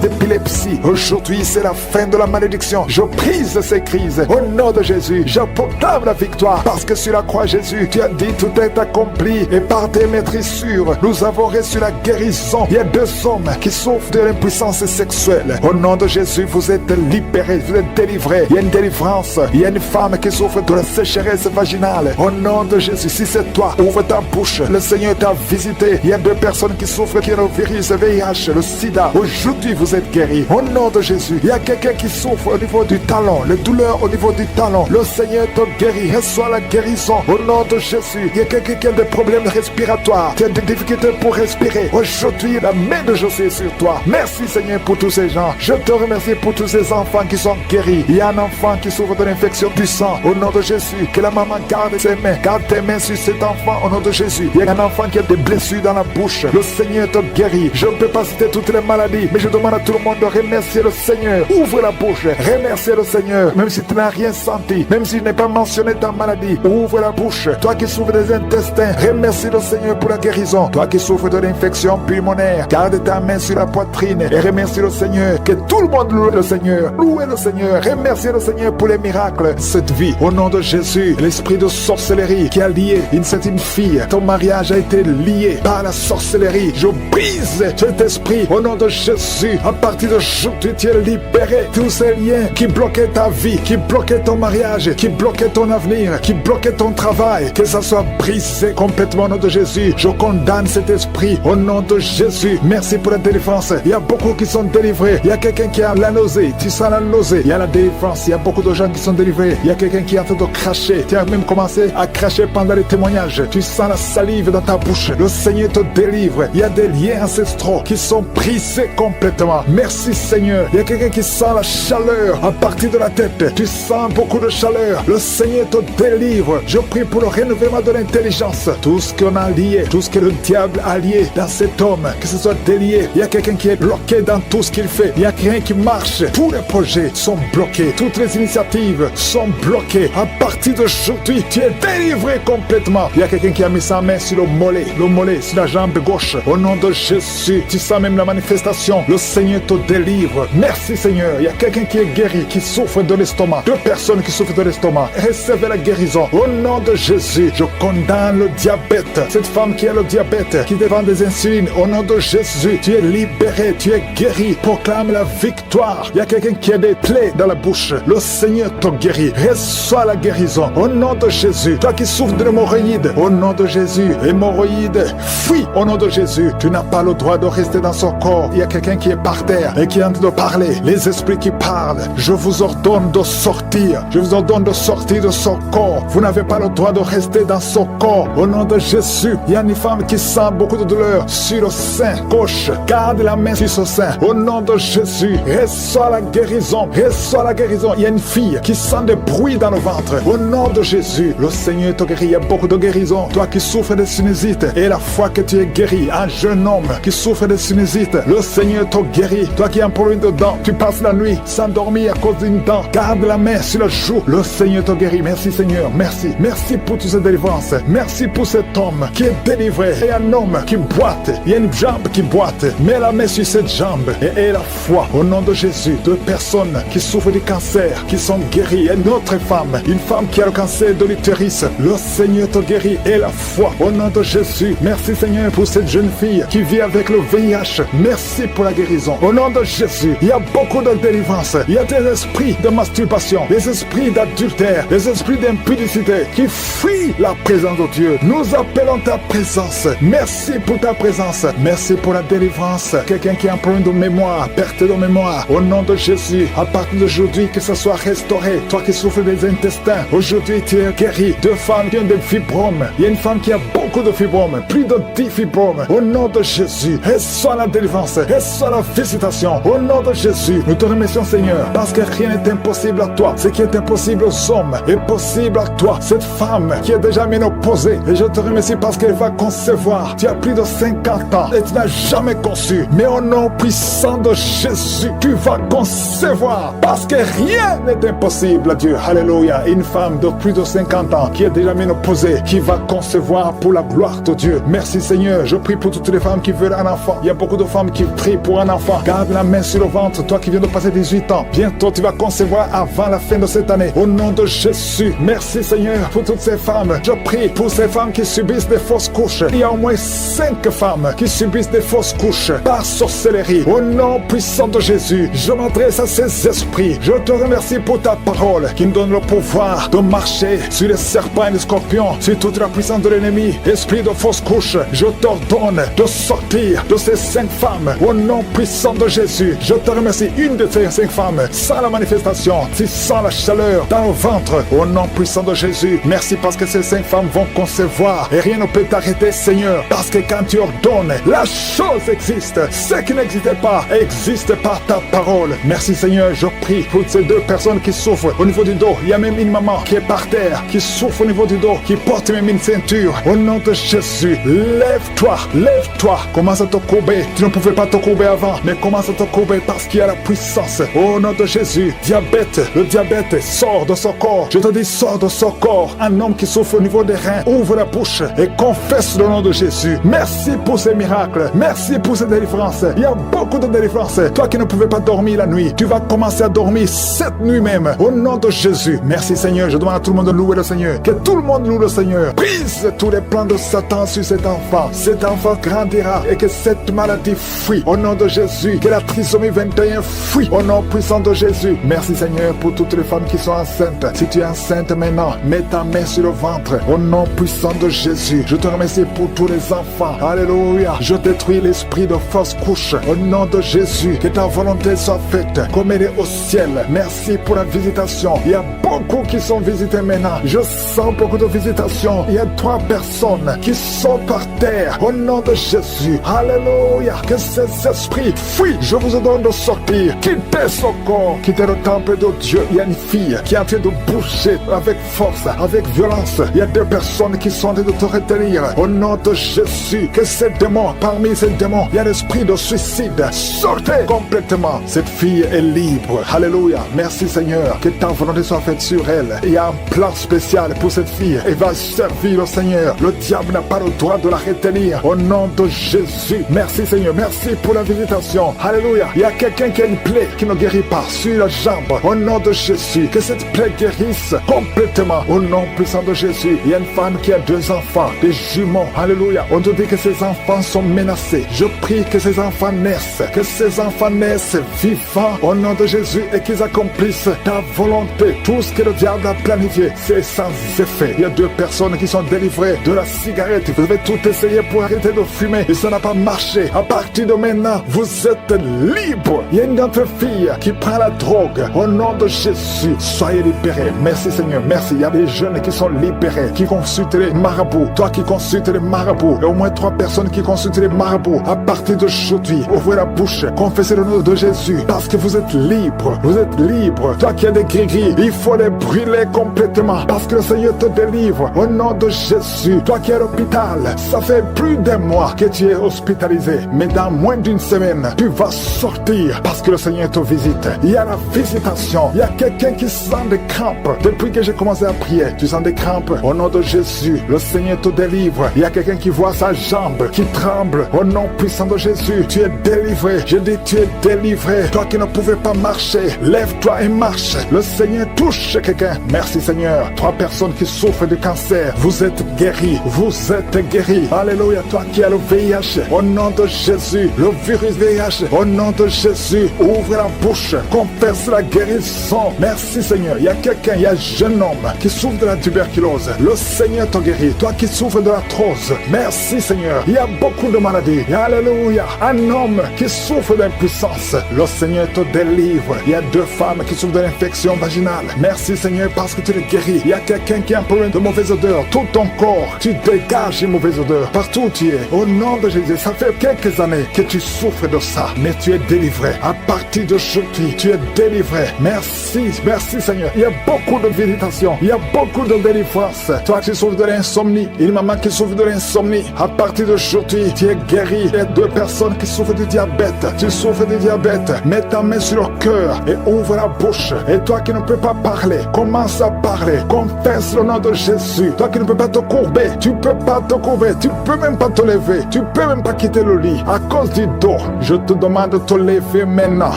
d'épilepsie. Aujourd'hui, c'est la fin de la malédiction. Je brise ces crises au nom de Jésus. Je proclame la victoire parce que sur la croix, Jésus, tu as dit tout est accompli et par tes maîtrissures, nous avons reçu la guérison. Il y a 2 hommes qui souffrent de l'impuissance sexuelle. Au nom de Jésus, vous êtes libérés, vous êtes délivrés. Il y a une délivrance. Il y a une femme qui souffre de la sécheresse vaginale. Au nom de Jésus, si c'est toi, ouvre ta bouche. Le Seigneur t'a visité. Il y a 2 personnes qui souffrent qui ont le virus, le VIH, le sida. Aujourd'hui, vous êtes guéris. Au nom de Jésus, il y a quelqu'un qui souffre au niveau du talon, les douleurs au niveau du talon. Le Seigneur te guérit. Reçois la guérison au nom de Jésus. Il y a quelqu'un qui a des problèmes respiratoires, qui a des difficultés pour respirer. Aujourd'hui, la main de Jésus est sur toi. Merci Seigneur pour tous ces gens. Je te remercie pour tous ces enfants qui sont guéris. Il y a un enfant qui souffre de l'infection du sang. Au nom de Jésus, que la maman garde ses mains. Garde tes mains sur cet enfant au nom de Jésus. Il y a un enfant qui a des blessures dans la bouche. Le Seigneur te guérit. Je ne peux pas citer toutes les maladies, mais je demande à tout le monde de remercier le Seigneur. Ouvre la bouche. Remercier le Seigneur. Même si tu n'as rien senti, même si je n'ai pas mentionné ta maladie, ouvre la bouche. Toi qui souffres des intestins, remercie le Seigneur pour la guérison. Toi qui souffres de l'infection pulmonaire, garde ta main sur la poitrine et remercie le Seigneur. Que tout le monde loue le Seigneur. Louez le Seigneur. Remerciez le Seigneur pour les miracles de cette vie. Au nom de Jésus, l'esprit de sorcellerie qui a lié une fille, ton mariage a été lié par la sorcellerie. Je brise cet esprit au nom de Jésus. À partir d'aujourd'hui, tu es libéré. Tous ces liens qui bloquaient ta vie, qui bloquaient ton mariage, qui bloquaient ton avenir, qui bloquaient ton travail, que ça soit brisé complètement au nom de Jésus. Je condamne cet esprit au nom de Jésus. Merci pour la délivrance. Il y a beaucoup qui sont délivrés. Il y a quelqu'un qui a la nausée. Tu sens la nausée. Il y a la délivrance. Il y a beaucoup de gens qui sont délivrés. Il y a quelqu'un qui est en train de cracher. Tu as même commencé à cracher pendant les témoignages. Tu sens la salive dans ta bouche. Le Seigneur te délivre. Il y a des liens ancestraux qui sont brisés complètement. Merci Seigneur. Il y a quelqu'un qui sent la chaleur à partir de la tête. Tu sens beaucoup de chaleur. Le Seigneur te délivre. Je prie pour le renouvellement de l'intelligence. Tout ce qu'on a lié, tout ce que le diable a lié dans cet homme, que ce soit délié. Il y a quelqu'un qui est bloqué dans tout ce qu'il fait. Il y a rien qui marche. Tous les projets sont bloqués. Toutes les initiatives sont bloquées. À partir d'aujourd'hui, tu es délivré complètement. Il y a quelqu'un qui a mis sa main sur le mollet sur la jambe gauche. Au nom de Jésus, tu sens même la manifestation. Le Seigneur te délivre. Merci Seigneur. Il y a quelqu'un qui est guéri, qui souffre de l'estomac. 2 personnes qui souffrent de l'estomac. Recevez la guérison. Au nom de Jésus, je condamne le diabète. Cette femme qui a le diabète, qui devant des insulines. Au nom de Jésus, tu es libéré, tu es guéri. Proclame la victoire. Il y a quelqu'un qui a des plaies dans la bouche. Le Seigneur te guérit. Reçois la guérison. Au nom de Jésus. Toi qui souffres de l'hémorroïde. Au nom de Jésus. Hémorroïde, fuis. Au nom de Jésus. Tu n'as pas le droit de rester dans son corps. Il y a quelqu'un qui est par terre et qui est en train de parler. Les esprits qui parlent. Je vous ordonne de sortir. Je vous ordonne de sortir de son corps. Vous n'avez pas le droit de rester dans son corps. Au nom de Jésus. Il y a une femme qui sent beaucoup de douleur sur le sein gauche. Garde la main sur ce sein. Au nom de Jésus. Reçois la guérison. Reçois la guérison. Il y a une fille qui sent des bruits dans le ventre. Au nom de Jésus. Le Seigneur te guérit. Il y a beaucoup de guérison. Toi qui souffres de sinusite. Et la fois que tu es guéri. Un jeune homme qui souffre de sinusite. Le Seigneur te guérit. Toi qui as un problème de dents. Tu passes la nuit sans dormir à cause d'une dent. Garde la main sur le joue. Le Seigneur te guérit. Merci Seigneur. Merci. Merci pour toutes ces délivrances. Merci pour cet homme qui est délivré. Et un homme qui boite. Il y a une jambe qui boite. Mets la main sur cette jambe. Et aie la foi. Au nom de Jésus. 2 personnes qui souffrent du cancer. Qui sont guéries. Et une autre femme. Une femme qui a le cancer de l'utérus. Le Seigneur te guérit. Et la foi. Au nom de Jésus. Merci Seigneur pour cette jeune fille qui vit avec le VIH. Merci pour la guérison. Au nom de Jésus. Il y a beaucoup de délivrance. Il y a des esprits de masturbation. Des esprits d'adultère. Des esprits d'impudicité qui fuient la présence de Dieu. Nous appelons ta présence. Merci pour ta présence. Merci pour la délivrance. Quelqu'un qui a un problème de mémoire, perte de mémoire. Au nom de Jésus, à partir d'aujourd'hui, que ça soit restauré. Toi qui souffres des intestins, aujourd'hui tu es guéri. 2 femmes qui ont des fibromes. Il y a une femme qui a beaucoup de fibromes. Plus de 10 fibromes. Au nom de Jésus, reçois la délivrance. Reçois la visitation. Au nom de de Jésus, nous te remercions Seigneur, parce que rien n'est impossible à toi. Ce qui est impossible aux hommes est possible à toi. Cette femme qui est déjà ménopausée, et je te remercie parce qu'elle va concevoir. Tu as plus de 50 ans et tu n'as jamais conçu. Mais au nom puissant de Jésus, tu vas concevoir, parce que rien n'est impossible à Dieu. Alléluia. Une femme de plus de 50 ans qui est déjà ménopausée, qui va concevoir pour la gloire de Dieu. Merci Seigneur. Je prie pour toutes les femmes qui veulent un enfant. Il y a beaucoup de femmes qui prient pour un enfant. Garde la main sur le ventre, toi qui viens de passer 18 ans. Bientôt tu vas concevoir avant la fin de cette année. Au nom de Jésus. Merci Seigneur pour toutes ces femmes. Je prie pour ces femmes qui subissent des fausses couches. Il y a au moins 5 femmes qui subissent des fausses couches par sorcellerie. Au nom puissant de Jésus, je m'adresse à ces esprits. Je te remercie pour ta parole qui nous donne le pouvoir de marcher sur les serpents et les scorpions, sur toute la puissance de l'ennemi. Esprit de fausse couche, je t'ordonne de sortir de ces 5 femmes au nom puissant de Jésus. Je te remercie, une de ces 5 femmes sans la manifestation, si sans la chaleur dans le ventre, au nom puissant de Jésus. Merci parce que ces 5 femmes vont concevoir et rien ne peut t'arrêter Seigneur, parce que quand tu ordonnes, la chose existe. Ce qui n'existait pas existe par ta parole. Merci Seigneur, je prie pour ces 2 personnes qui souffrent au niveau du dos. Il y a même une maman qui est par terre, qui souffre au niveau du dos, qui porte même une ceinture. Au nom de Jésus, lève-toi, lève-toi. Commence à te courber. Tu ne pouvais pas te courber avant, mais commence à te courber parce qu'il y a la puissance. Au nom de Jésus, diabète, le diabète sort de son corps. Je te dis, sors de son corps. Un homme qui souffre au niveau des reins, ouvre la bouche et confesse le nom de Jésus. Merci pour ces miracles. Merci pour ces délivrances. Il y a beaucoup de délivrances. Toi qui ne pouvais pas dormir la nuit, tu vas commencer à dormir cette nuit même. Au nom de Jésus. Merci Seigneur. Je demande à tout le monde de louer le Seigneur. Que tout le monde loue le Seigneur. Brise tous les plans de Satan sur cet enfant. Cet enfant grandira et que cette maladie fuit. Au nom de Jésus. Que la trisomie 21 fuit. Au nom puissant de Jésus. Merci Seigneur pour toutes les femmes qui sont enceintes. Si tu es enceinte maintenant, mets ta main sur le ventre. Au nom puissant de Jésus. Je te remercie pour tous les enfants. Alléluia. Je détruis l'esprit de fausse couche. Au nom de Jésus. Que ta volonté soit faite comme elle est au ciel. Merci pour la visitation. Il y a beaucoup qui sont visités maintenant. Je sens beaucoup de visitations. Il y a 3 personnes qui sont par terre. Au nom de Jésus. Alléluia. Que ces esprits fuient. Je vous ordonne de sortir. Quittez son corps. Quittez le temple de Dieu. Il y a une fille qui est en train de bouger avec force, avec violence. Il y a 2 personnes qui sont en train de te retenir. Au nom de Jésus. Que ces démons, parmi ces démons, il y a l'esprit de suicide. Sortez complètement. Cette fille est libre. Alléluia. Merci Seigneur. Que ta volonté soit faite sur elle. Il y a un plan spécial pour cette fille. Elle va servir le Seigneur. Le diable n'a pas le droit de la retenir. Au nom de Jésus. Merci Seigneur. Merci pour la visitation. Alléluia. Il y a quelqu'un qui a une plaie qui ne guérit pas sur la jambe. Au nom de Jésus. Que cette plaie guérisse complètement. Au nom puissant de Jésus. Il y a une femme qui a 2 enfants, des jumeaux. Alléluia. On te dit que ces enfants sont menacés. Je prie que ces enfants naissent. Que ces enfants naissent vivants au nom de Jésus et qu'ils accomplissent ta volonté. Tout ce que le diable a planifié, c'est sans effet. Il y a 2 personnes qui sont délivrées de la cigarette. Vous avez tout essayé pour arrêter de fumer et ça n'a pas marché. À partir de maintenant, vous êtes libre. Il y a une autre fille qui prend la drogue. Au nom de Jésus, soyez libérés. Merci Seigneur, merci. Il y a des jeunes qui sont libérés, qui consultent les marabouts. Toi qui consultes les marabouts, il y a au moins 3 personnes qui consultent les marabouts. À partir d'aujourd'hui, ouvrez la bouche, confessez le nom de Jésus, parce que vous êtes libre. Vous êtes libre. Toi qui as des gris-gris, il faut les brûler complètement, parce que le Seigneur te délivre. Au nom de Jésus, toi qui es à l'hôpital, ça fait plus d'1 mois que tu es hospitalisé, mais dans moins d'1 semaine, tu vas sortir, parce que le Seigneur te visite. Il y a la visitation. Il y a quelqu'un qui sent des crampes. Depuis que j'ai commencé à prier, tu sens des crampes. Au nom de Jésus, le Seigneur te délivre. Il y a quelqu'un qui voit sa jambe qui tremble. Au nom puissant de Jésus, tu es délivré. Je dis, tu es délivré. Toi qui ne pouvais pas marcher, lève-toi et marche. Le Seigneur touche quelqu'un. Merci Seigneur. 3 personnes qui souffrent de cancer, vous êtes guéris. Vous êtes guéris. Alléluia. Toi qui as le VIH, au nom de Jésus, le virus VIH, au nom de Jésus, ouvre la bouche, confesse la guérison. Merci Seigneur. Il y a quelqu'un, il y a un jeune homme qui souffre de la tuberculose. Le Seigneur te guérit. Toi qui souffres de l'arthrose, merci Seigneur. Il y a beaucoup de maladies. Alléluia. Un homme qui souffre d'impuissance, le Seigneur te délivre. Il y a 2 femmes qui souffrent de l'infection vaginale. Merci Seigneur parce que tu les guéris. Il y a quelqu'un qui a un problème de mauvaise odeur. Tout ton corps, tu dégages une mauvaise odeur. Partout où tu es, au nom de Jésus, ça fait quelques années que tu souffres de ça, mais tu es délivré. délivré. À partir d'aujourd'hui, tu es délivré. Merci, merci Seigneur. Il y a beaucoup de visitations, il y a beaucoup de délivrance. Toi qui souffres de l'insomnie, une maman qui souffre de l'insomnie, à partir d'aujourd'hui, tu es guéri. Il y a 2 personnes qui souffrent du diabète. Tu souffres du diabète. Mets ta main sur le cœur et ouvre la bouche. Et toi qui ne peux pas parler, commence à parler. Confesse le nom de Jésus. Toi qui ne peux pas te courber, tu peux pas te courber. Tu peux même pas te lever. Tu peux même pas quitter le lit à cause du dos. Je te demande de te lever maintenant.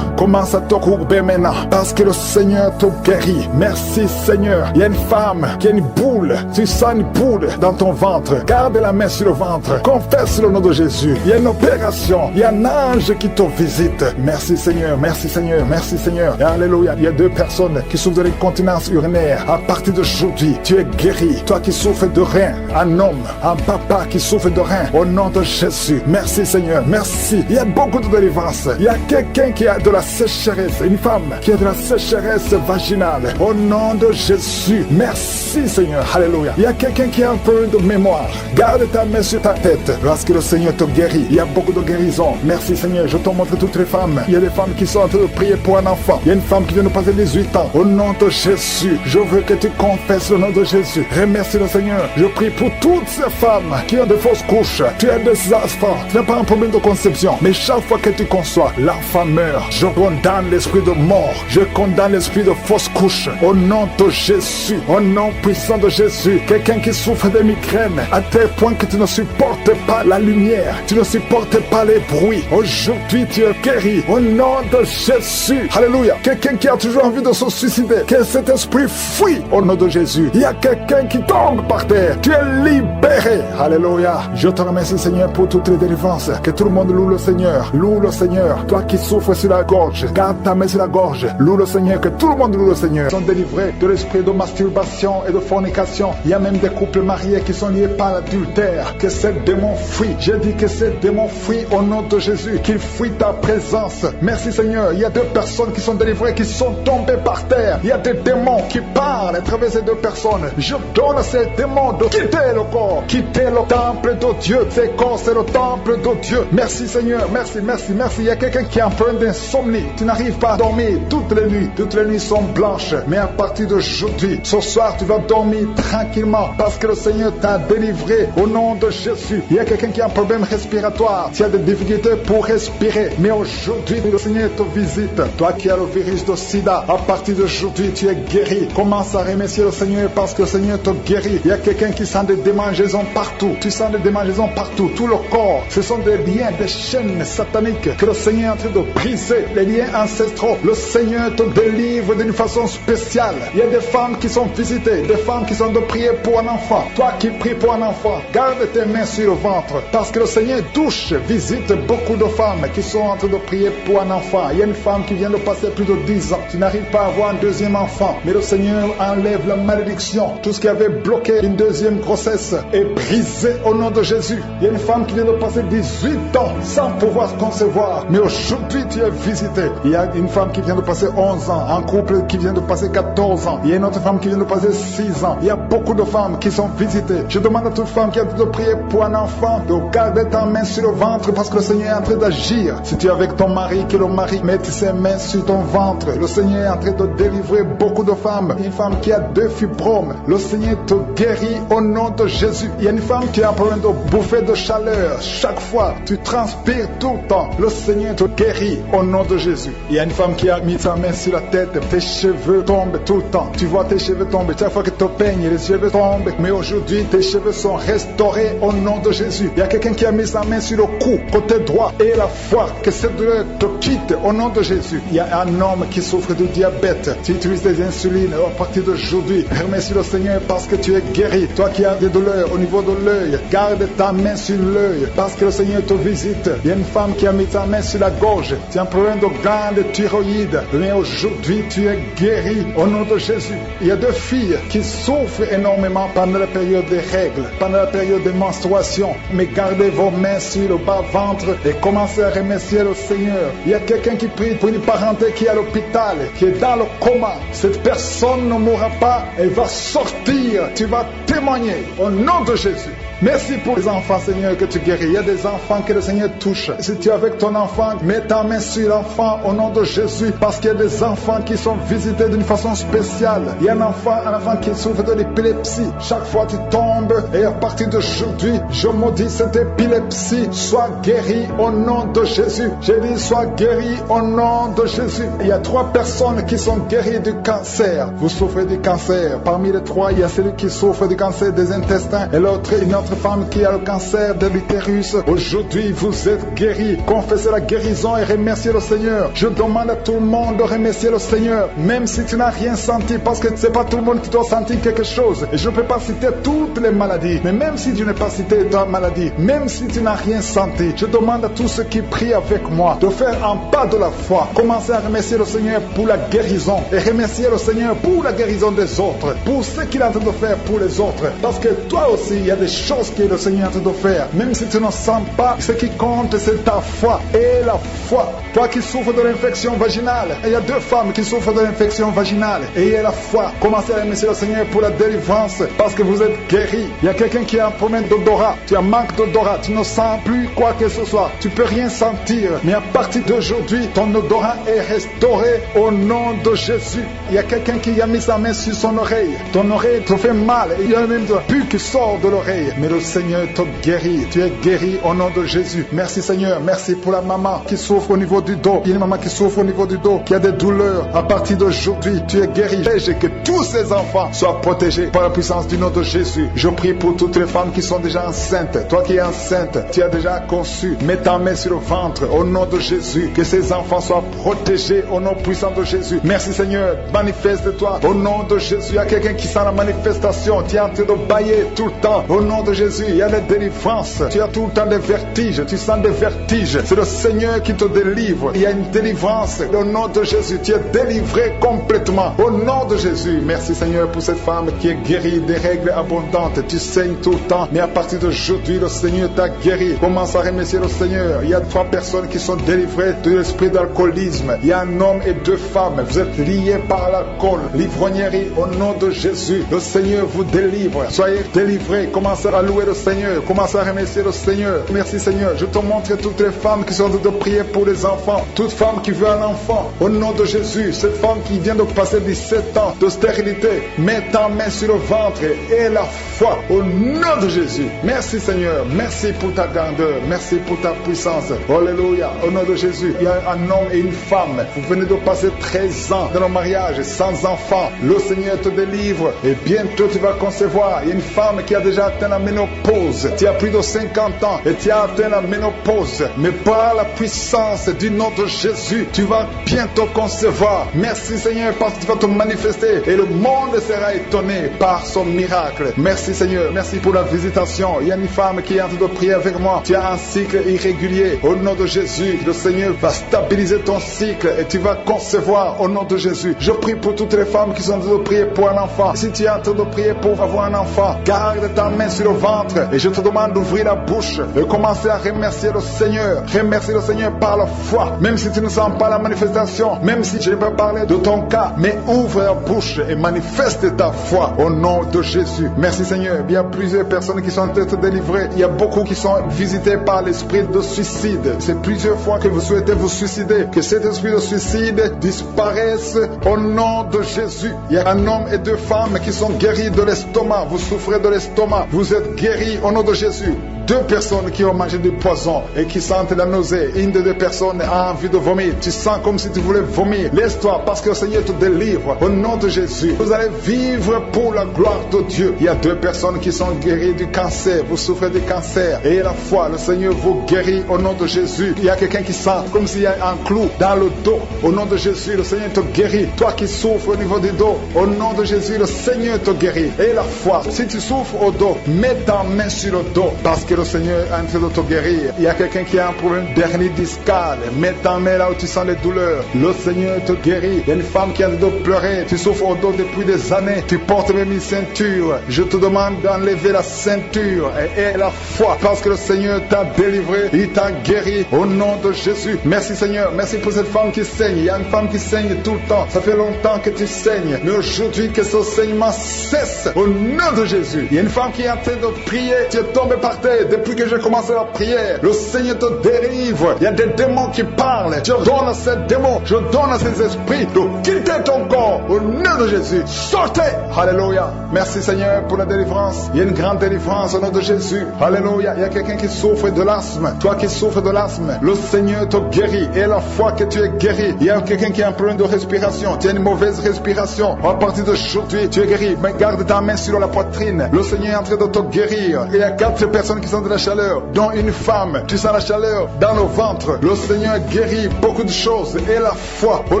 Commence à te courber maintenant parce que le Seigneur te guérit. Merci Seigneur. Il y a une femme qui a une boule. Tu sens une boule dans ton ventre. Garde la main sur le ventre. Confesse le nom de Jésus. Il y a une opération. Il y a un ange qui te visite. Merci Seigneur. Merci Seigneur. Merci Seigneur. Et alléluia. Il y a 2 personnes qui souffrent de l'incontinence urinaire. À partir d'aujourd'hui, tu es guéri. Toi qui souffres de rein, un homme, un papa qui souffre de rein, au nom de Jésus. Merci Seigneur. Merci. Il y a beaucoup de délivrance. Il y a quelqu'un qui a de la sécheresse. Une femme qui a de la sécheresse vaginale. Au nom de Jésus. Merci Seigneur. Alléluia. Il y a quelqu'un qui a un peu de mémoire. Garde ta main sur ta tête. Lorsque le Seigneur te guérit, il y a beaucoup de guérison. Merci Seigneur. Je te montre toutes les femmes. Il y a des femmes qui sont en train de prier pour un enfant. Il y a une femme qui vient de passer 18 ans. Au nom de Jésus, je veux que tu confesses le nom de Jésus. Remercie le Seigneur. Je prie pour toutes ces femmes qui ont de fausses couches. Tu as des enfants. Tu n'as pas un problème de conception. Mais chaque fois que tu conçois, l'enfant meurt. Je condamne l'esprit de mort. Je condamne l'esprit de fausse couche. Au nom de Jésus. Au nom puissant de Jésus. Quelqu'un qui souffre de migraines à tel point que tu ne supportes pas la lumière. Tu ne supportes pas les bruits. Aujourd'hui, tu es guéri. Au nom de Jésus. Alléluia. Quelqu'un qui a toujours envie de se suicider. Que cet esprit fuit au nom de Jésus. Il y a quelqu'un qui tombe par terre. Tu es libéré. Alléluia. Je te remercie Seigneur pour toutes les délivrances. Que tout le monde loue le Seigneur. Loue le Seigneur. Toi qui souffres sur la gorge, garde ta main sur la gorge. Loue le Seigneur. Que tout le monde loue le Seigneur. Ils sont délivrés de l'esprit de masturbation et de fornication. Il y a même des couples mariés qui sont liés par l'adultère. Que ces démons fuient. J'ai dit que ces démons fuient au nom de Jésus. Qu'ils fuient ta présence. Merci Seigneur. Il y a 2 personnes qui sont délivrées, qui sont tombées par terre. Il y a des démons qui parlent à travers ces 2 personnes. Je donne à ces démons de quitter le corps, quitter le temple de Dieu. Ces corps, c'est le temple de Dieu. Merci Seigneur. Merci, merci, merci. Il y a quelqu'un qui est en train d'insomnie. Tu n'arrives pas à dormir toutes les nuits. Toutes les nuits sont blanches. Mais à partir d'aujourd'hui, ce soir, tu vas dormir tranquillement parce que le Seigneur t'a délivré au nom de Jésus. Il y a quelqu'un qui a un problème respiratoire. Tu as des difficultés pour respirer. Mais aujourd'hui, le Seigneur te visite. Toi qui as le virus de sida, à partir d'aujourd'hui, tu es guéri. Commence à remercier le Seigneur parce que le Seigneur te guérit. Il y a quelqu'un qui sent des démangeaisons partout. Tu sens des démangeaisons partout. Tout le corps. Ce sont des liens, des chaînes sataniques que le Seigneur est en train de briser. Les liens ancestraux. Le Seigneur te délivre d'une façon spéciale. Il y a des femmes qui sont visitées. Des femmes qui sont de prier pour un enfant. Toi qui pries pour un enfant, garde tes mains sur le ventre. Parce que le Seigneur touche, visite beaucoup de femmes qui sont en train de prier pour un enfant. Il y a une femme qui vient de passer plus de 10 ans. Tu n'arrives pas à avoir un deuxième enfant. Mais le Seigneur enlève la malédiction. Tout ce qui avait bloqué une deuxième grossesse est brisé au nom de Jésus. Il y a une femme qui vient de passer 18 ans sans pouvoir concevoir. Mais aujourd'hui, tu es visité. Il y a une femme qui vient de passer 11 ans. Un couple qui vient de passer 14 ans. Il y a une autre femme qui vient de passer 6 ans. Il y a beaucoup de femmes qui sont visitées. Je demande à toute femme qui a de prier pour un enfant de garder ta main sur le ventre parce que le Seigneur est en train d'agir. Si tu es avec ton mari, que le mari mette ses mains sur ton ventre. Le Seigneur est en train de délivrer beaucoup de femmes. Une femme qui a 2 fibromes. Le Seigneur te guérit au nom de Jésus. Il y a une femme qui a un problème de bouffée de chaleur. Chaque fois, tu transpires tout le temps. Le Seigneur te guérit au nom de Jésus. Il y a une femme qui a mis sa main sur la tête. Tes cheveux tombent tout le temps. Tu vois tes cheveux tomber. Chaque fois que tu te peignes, les cheveux tombent. Mais aujourd'hui, tes cheveux sont restaurés au nom de Jésus. Il y a quelqu'un qui a mis sa main sur le cou, côté droit, et la foi. Que cette douleur te quitte au nom de Jésus. Il y a un homme qui souffre de diabète. Tu utilises des insulines. À partir d'aujourd'hui, remercie le Seigneur parce que tu es guéri. Toi qui as des douleurs au niveau de l'œil, garde ta main sur l'œil parce que le Seigneur te visite. Il y a une femme qui a mis sa main sur la gorge. Tu as un problème de glande thyroïde. Mais aujourd'hui, tu es guéri au nom de Jésus. Il y a 2 filles qui souffrent énormément pendant la période des règles, pendant la période des menstruations. Mais gardez vos mains sur le bas-ventre et commencez à remercier le Seigneur. Il y a quelqu'un qui prie pour une parenté qui est à l'hôpital, qui est dans le coma. Cette personne ne mourra pas, elle va sortir. Tu vas témoigner au nom de Jésus. Merci pour les enfants, Seigneur, que tu guéris. Il y a des enfants que le Seigneur touche. Si tu es avec ton enfant, mets ta main sur l'enfant au nom de Jésus, parce qu'il y a des enfants qui sont visités d'une façon spéciale. Il y a un enfant qui souffre de l'épilepsie. Chaque fois tu tombes, et à partir d'aujourd'hui, je maudis cette épilepsie. Sois guéri au nom de Jésus. J'ai dit, sois guéri au nom de Jésus. Il y a 3 personnes qui sont guéries du cancer. Vous souffrez du cancer. Parmi les 3, il y a celui qui souffre du cancer des intestins et l'autre, une autre femme qui a le cancer de l'utérus. Aujourd'hui, vous êtes guéris. Confessez la guérison et remerciez le Seigneur. Je demande à tout le monde de remercier le Seigneur, même si tu n'as rien senti, parce que c'est pas tout le monde qui doit sentir quelque chose. Et je ne peux pas citer toutes les maladies, mais même si tu n'as pas cité ta maladie, même si tu n'as rien senti, je demande à tous ceux qui prient avec moi de faire un pas de la foi. Commencez à remercier le Seigneur pour la guérison et remercier le Seigneur pour la guérison des autres, pour ce qu'il est en train de faire pour les autres. Parce que toi aussi, il y a des choses que le Seigneur est en train de faire. Même si tu ne sens pas, ce qui compte, c'est ta foi. Et la foi. Toi qui souffres de l'infection vaginale, il y a 2 femmes qui souffrent de l'infection vaginale. Et il y a la foi. Commencez à remercier le Seigneur pour la délivrance, parce que vous êtes guéris. Il y a quelqu'un qui a un problème d'odorat. Tu as manque d'odorat. Tu ne sens plus quoi que ce soit. Tu peux rien sentir. Mais à partir d'aujourd'hui, ton odorat est restauré au nom de Jésus. Il y a quelqu'un qui a mis sa main sur son oreille. Ton oreille te fait mal. Il y a même de pu qui sort de l'oreille. Mais le Seigneur te guérit. Tu es guéri au nom de Jésus. Merci Seigneur. Merci pour la maman qui souffre au niveau du dos. Il y a une maman qui souffre au niveau du dos, qui a des douleurs. À partir d'aujourd'hui, tu es guéri. Et que tous ces enfants soient protégés par la puissance du nom de Jésus. Je prie pour toutes les femmes qui sont déjà enceintes. Toi qui es enceinte, tu as déjà conçu. Mets ta main sur le ventre au nom de Jésus. Que ces enfants soient protégés au nom puissant de Jésus. Merci Seigneur. Manifeste-toi au nom de Jésus. Il y a quelqu'un qui sent la manifestation. Tu es en train de bailler tout le temps. Au nom de Jésus, il y a la délivrance. Tu as tout le temps des vertiges. Tu sens des vertiges. C'est le Seigneur qui te délivre. Il y a une délivrance. Au nom de Jésus, tu es délivré complètement. Au nom de Jésus. Merci Seigneur pour cette femme qui est guérie des règles abondantes. Tu saignes tout le temps. Mais à partir d'aujourd'hui, le Seigneur t'a guéri. Commence à remercier le Seigneur. Il y a 3 personnes qui sont délivrées de l'esprit d'alcoolisme. Il y a un homme et 2 femmes. Vous êtes liés par l'alcool. L'ivrognerie au nom de Jésus. Le Seigneur vous délivre. Soyez délivrés. Commencez à louer le Seigneur. Commencez à remercier le Seigneur. Merci Seigneur. Je te montre toutes les femmes qui sont en train de prier pour les enfants. Toute femme qui veut un enfant. Au nom de Jésus. Cette femme qui vient de passer 17 ans de stérilité. Mets ta main sur le ventre et la foi. Au nom de Jésus. Merci Seigneur. Merci pour ta grandeur. Merci pour ta puissance. Alléluia. Au nom de Jésus. Il y a un homme et une femme. Vous venez de passer 13 ans dans le mariage sans enfant. Le Seigneur te délivre et bientôt tu vas concevoir. Il y a une femme qui a déjà atteint la ménopause. Tu as plus de 50 ans et tu as atteint la ménopause. Mais par la puissance du nom de Jésus, tu vas bientôt concevoir. Merci Seigneur parce que tu vas te manifester et le monde sera étonné par son miracle. Merci Seigneur. Merci pour la visitation. Il y a une femme qui est en train de prier avec moi. Tu as un cycle irrégulier. Au nom de Jésus, le Seigneur va stabiliser ton cycle et tu vas concevoir au nom de Jésus. Je prie pour toutes les femmes qui sont en train de prier pour un enfant. Si tu es en train de prier pour avoir un enfant, garde ta main sur le ventre et je te demande d'ouvrir la bouche et commencer à remercier le Seigneur. Remercier le Seigneur par la foi. Même si tu ne sens pas la manifestation, même si je ne vais pas parler de ton cas, mais ouvre la bouche et manifeste ta foi au nom de Jésus. Merci Seigneur. Il y a plusieurs personnes qui sont en train de délivrer. Il y a beaucoup qui sont visités par l'esprit de suicide. C'est plusieurs fois que vous souhaitez vous suicider. Que cet esprit de suicide disparaisse au nom de Jésus. Il y a un homme et 2 femmes qui sont guéris de l'estomac. Vous souffrez de l'estomac. Vous êtes guéris au nom de Jésus. 2 personnes qui ont mangé du poison et qui sentent la nausée. Une des 2 personnes a envie de vomir. Tu sens comme si tu voulais vomir. Laisse-toi parce que le Seigneur te délivre. Au nom de Jésus, vous allez vivre pour la gloire de Dieu. Il y a 2 personnes qui sont guéries du cancer. Vous souffrez du cancer. Et la foi, le Seigneur vous guérit au nom de Jésus. Il y a quelqu'un qui sent comme s'il y a un clou dans le dos. Au nom de Jésus, le Seigneur te guérit. Toi qui souffres au niveau du dos, au nom de Jésus, le Seigneur te guérit. Et la foi, si tu souffres au dos, mets ta main sur le dos parce que le Seigneur est en train de te guérir. Il y a quelqu'un qui a un problème d'hernie discale. Mets ta main là où tu sens les douleurs. Le Seigneur te guérit. Il y a une femme qui a de pleurer. Tu souffres au dos depuis des années. Tu portes même une ceinture. Je te demande d'enlever la ceinture et la foi parce que le Seigneur t'a délivré. Il t'a guéri au nom de Jésus. Merci Seigneur. Merci pour cette femme qui saigne. Il y a une femme qui saigne tout le temps. Ça fait longtemps que tu saignes. Mais aujourd'hui que ce saignement cesse au nom de Jésus. Il y a une femme qui est en train de de prier, tu es tombé par terre. Depuis que j'ai commencé la prière, le Seigneur te dérive. Il y a des démons qui parlent. Je donne à ces démons, je donne à ces esprits de quitter ton corps au nom de Jésus. Sortez. Alléluia. Merci Seigneur pour la délivrance. Il y a une grande délivrance au nom de Jésus. Alléluia. Il y a quelqu'un qui souffre de l'asthme. Toi qui souffres de l'asthme, le Seigneur te guérit. Et la fois que tu es guéri, il y a quelqu'un qui a un problème de respiration. Tu as une mauvaise respiration. À partir d'aujourd'hui, tu es guéri. Mais garde ta main sur la poitrine. Le Seigneur est en train de te guérir. Il y a 4 personnes qui sentent de la chaleur, dont une femme. Tu sens la chaleur dans le ventre. Le Seigneur guérit beaucoup de choses. Et la foi, au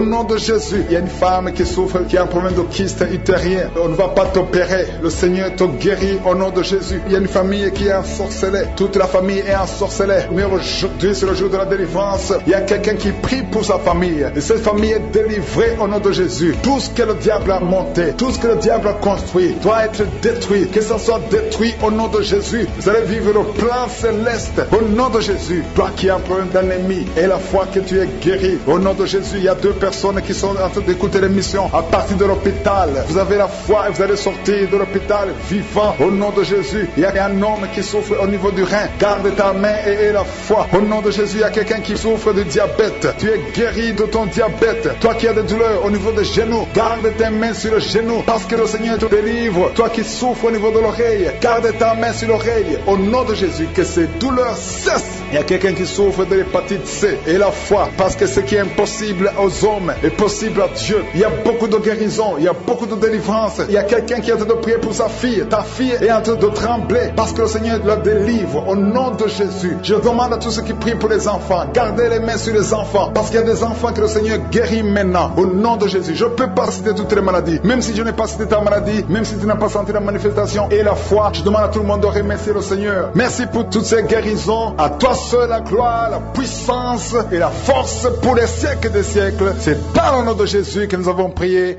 nom de Jésus. Il y a une femme qui souffre, qui a un problème de kyste utérien. On ne va pas t'opérer. Le Seigneur te guérit au nom de Jésus. Il y a une famille qui est ensorcelée. Toute la famille est ensorcelée. Mais aujourd'hui, c'est le jour de la délivrance. Il y a quelqu'un qui prie pour sa famille. Et cette famille est délivrée au nom de Jésus. Tout ce que le diable a monté, tout ce que le diable a construit, doit être détruit. Que ça soit détruit au nom de Jésus. Vous allez vivre le plan céleste au nom de Jésus. Toi qui as un problème d'ennemi et la foi que tu es guéri, au nom de Jésus, il y a 2 personnes qui sont en train d'écouter l'émission à partir de l'hôpital. Vous avez la foi et vous allez sortir de l'hôpital vivant au nom de Jésus. Il y a un homme qui souffre au niveau du rein. Garde ta main et la foi. Au nom de Jésus, il y a quelqu'un qui souffre de diabète. Tu es guéri de ton diabète. Toi qui as des douleurs au niveau des genoux, garde tes mains sur le genou parce que le Seigneur te délivre. Toi qui souffres au niveau de l'oreille, garde ta main sur l'oreille. Au nom de Jésus, que ces douleurs cessent. Il y a quelqu'un qui souffre de l'hépatite C et la foi, parce que ce qui est impossible aux hommes est possible à Dieu. Il y a beaucoup de guérison, il y a beaucoup de délivrance. Il y a quelqu'un qui est en train de prier pour sa fille. Ta fille est en train de trembler parce que le Seigneur la délivre au nom de Jésus. Je demande à tous ceux qui prient pour les enfants, gardez les mains sur les enfants parce qu'il y a des enfants que le Seigneur guérit maintenant au nom de Jésus. Je ne peux pas citer toutes les maladies, même si je n'ai pas cité ta maladie, même si tu n'as pas senti la manifestation et la foi. Je demande à tout le monde de remercier le Seigneur. Merci pour toutes ces guérisons. À toi seul la gloire, la puissance et la force pour les siècles des siècles. C'est dans le nom de Jésus que nous avons prié.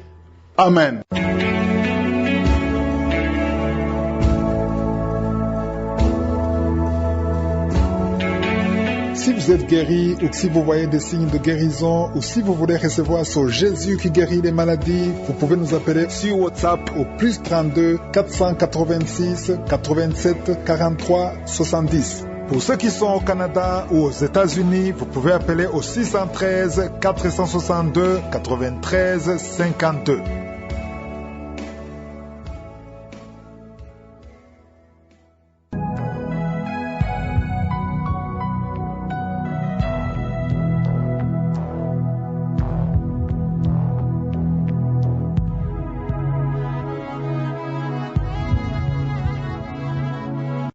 Amen. Si vous êtes guéri ou si vous voyez des signes de guérison ou si vous voulez recevoir ce Jésus qui guérit les maladies, vous pouvez nous appeler sur WhatsApp au plus 32 486 87 43 70. Pour ceux qui sont au Canada ou aux États-Unis, vous pouvez appeler au 613 462 93 52.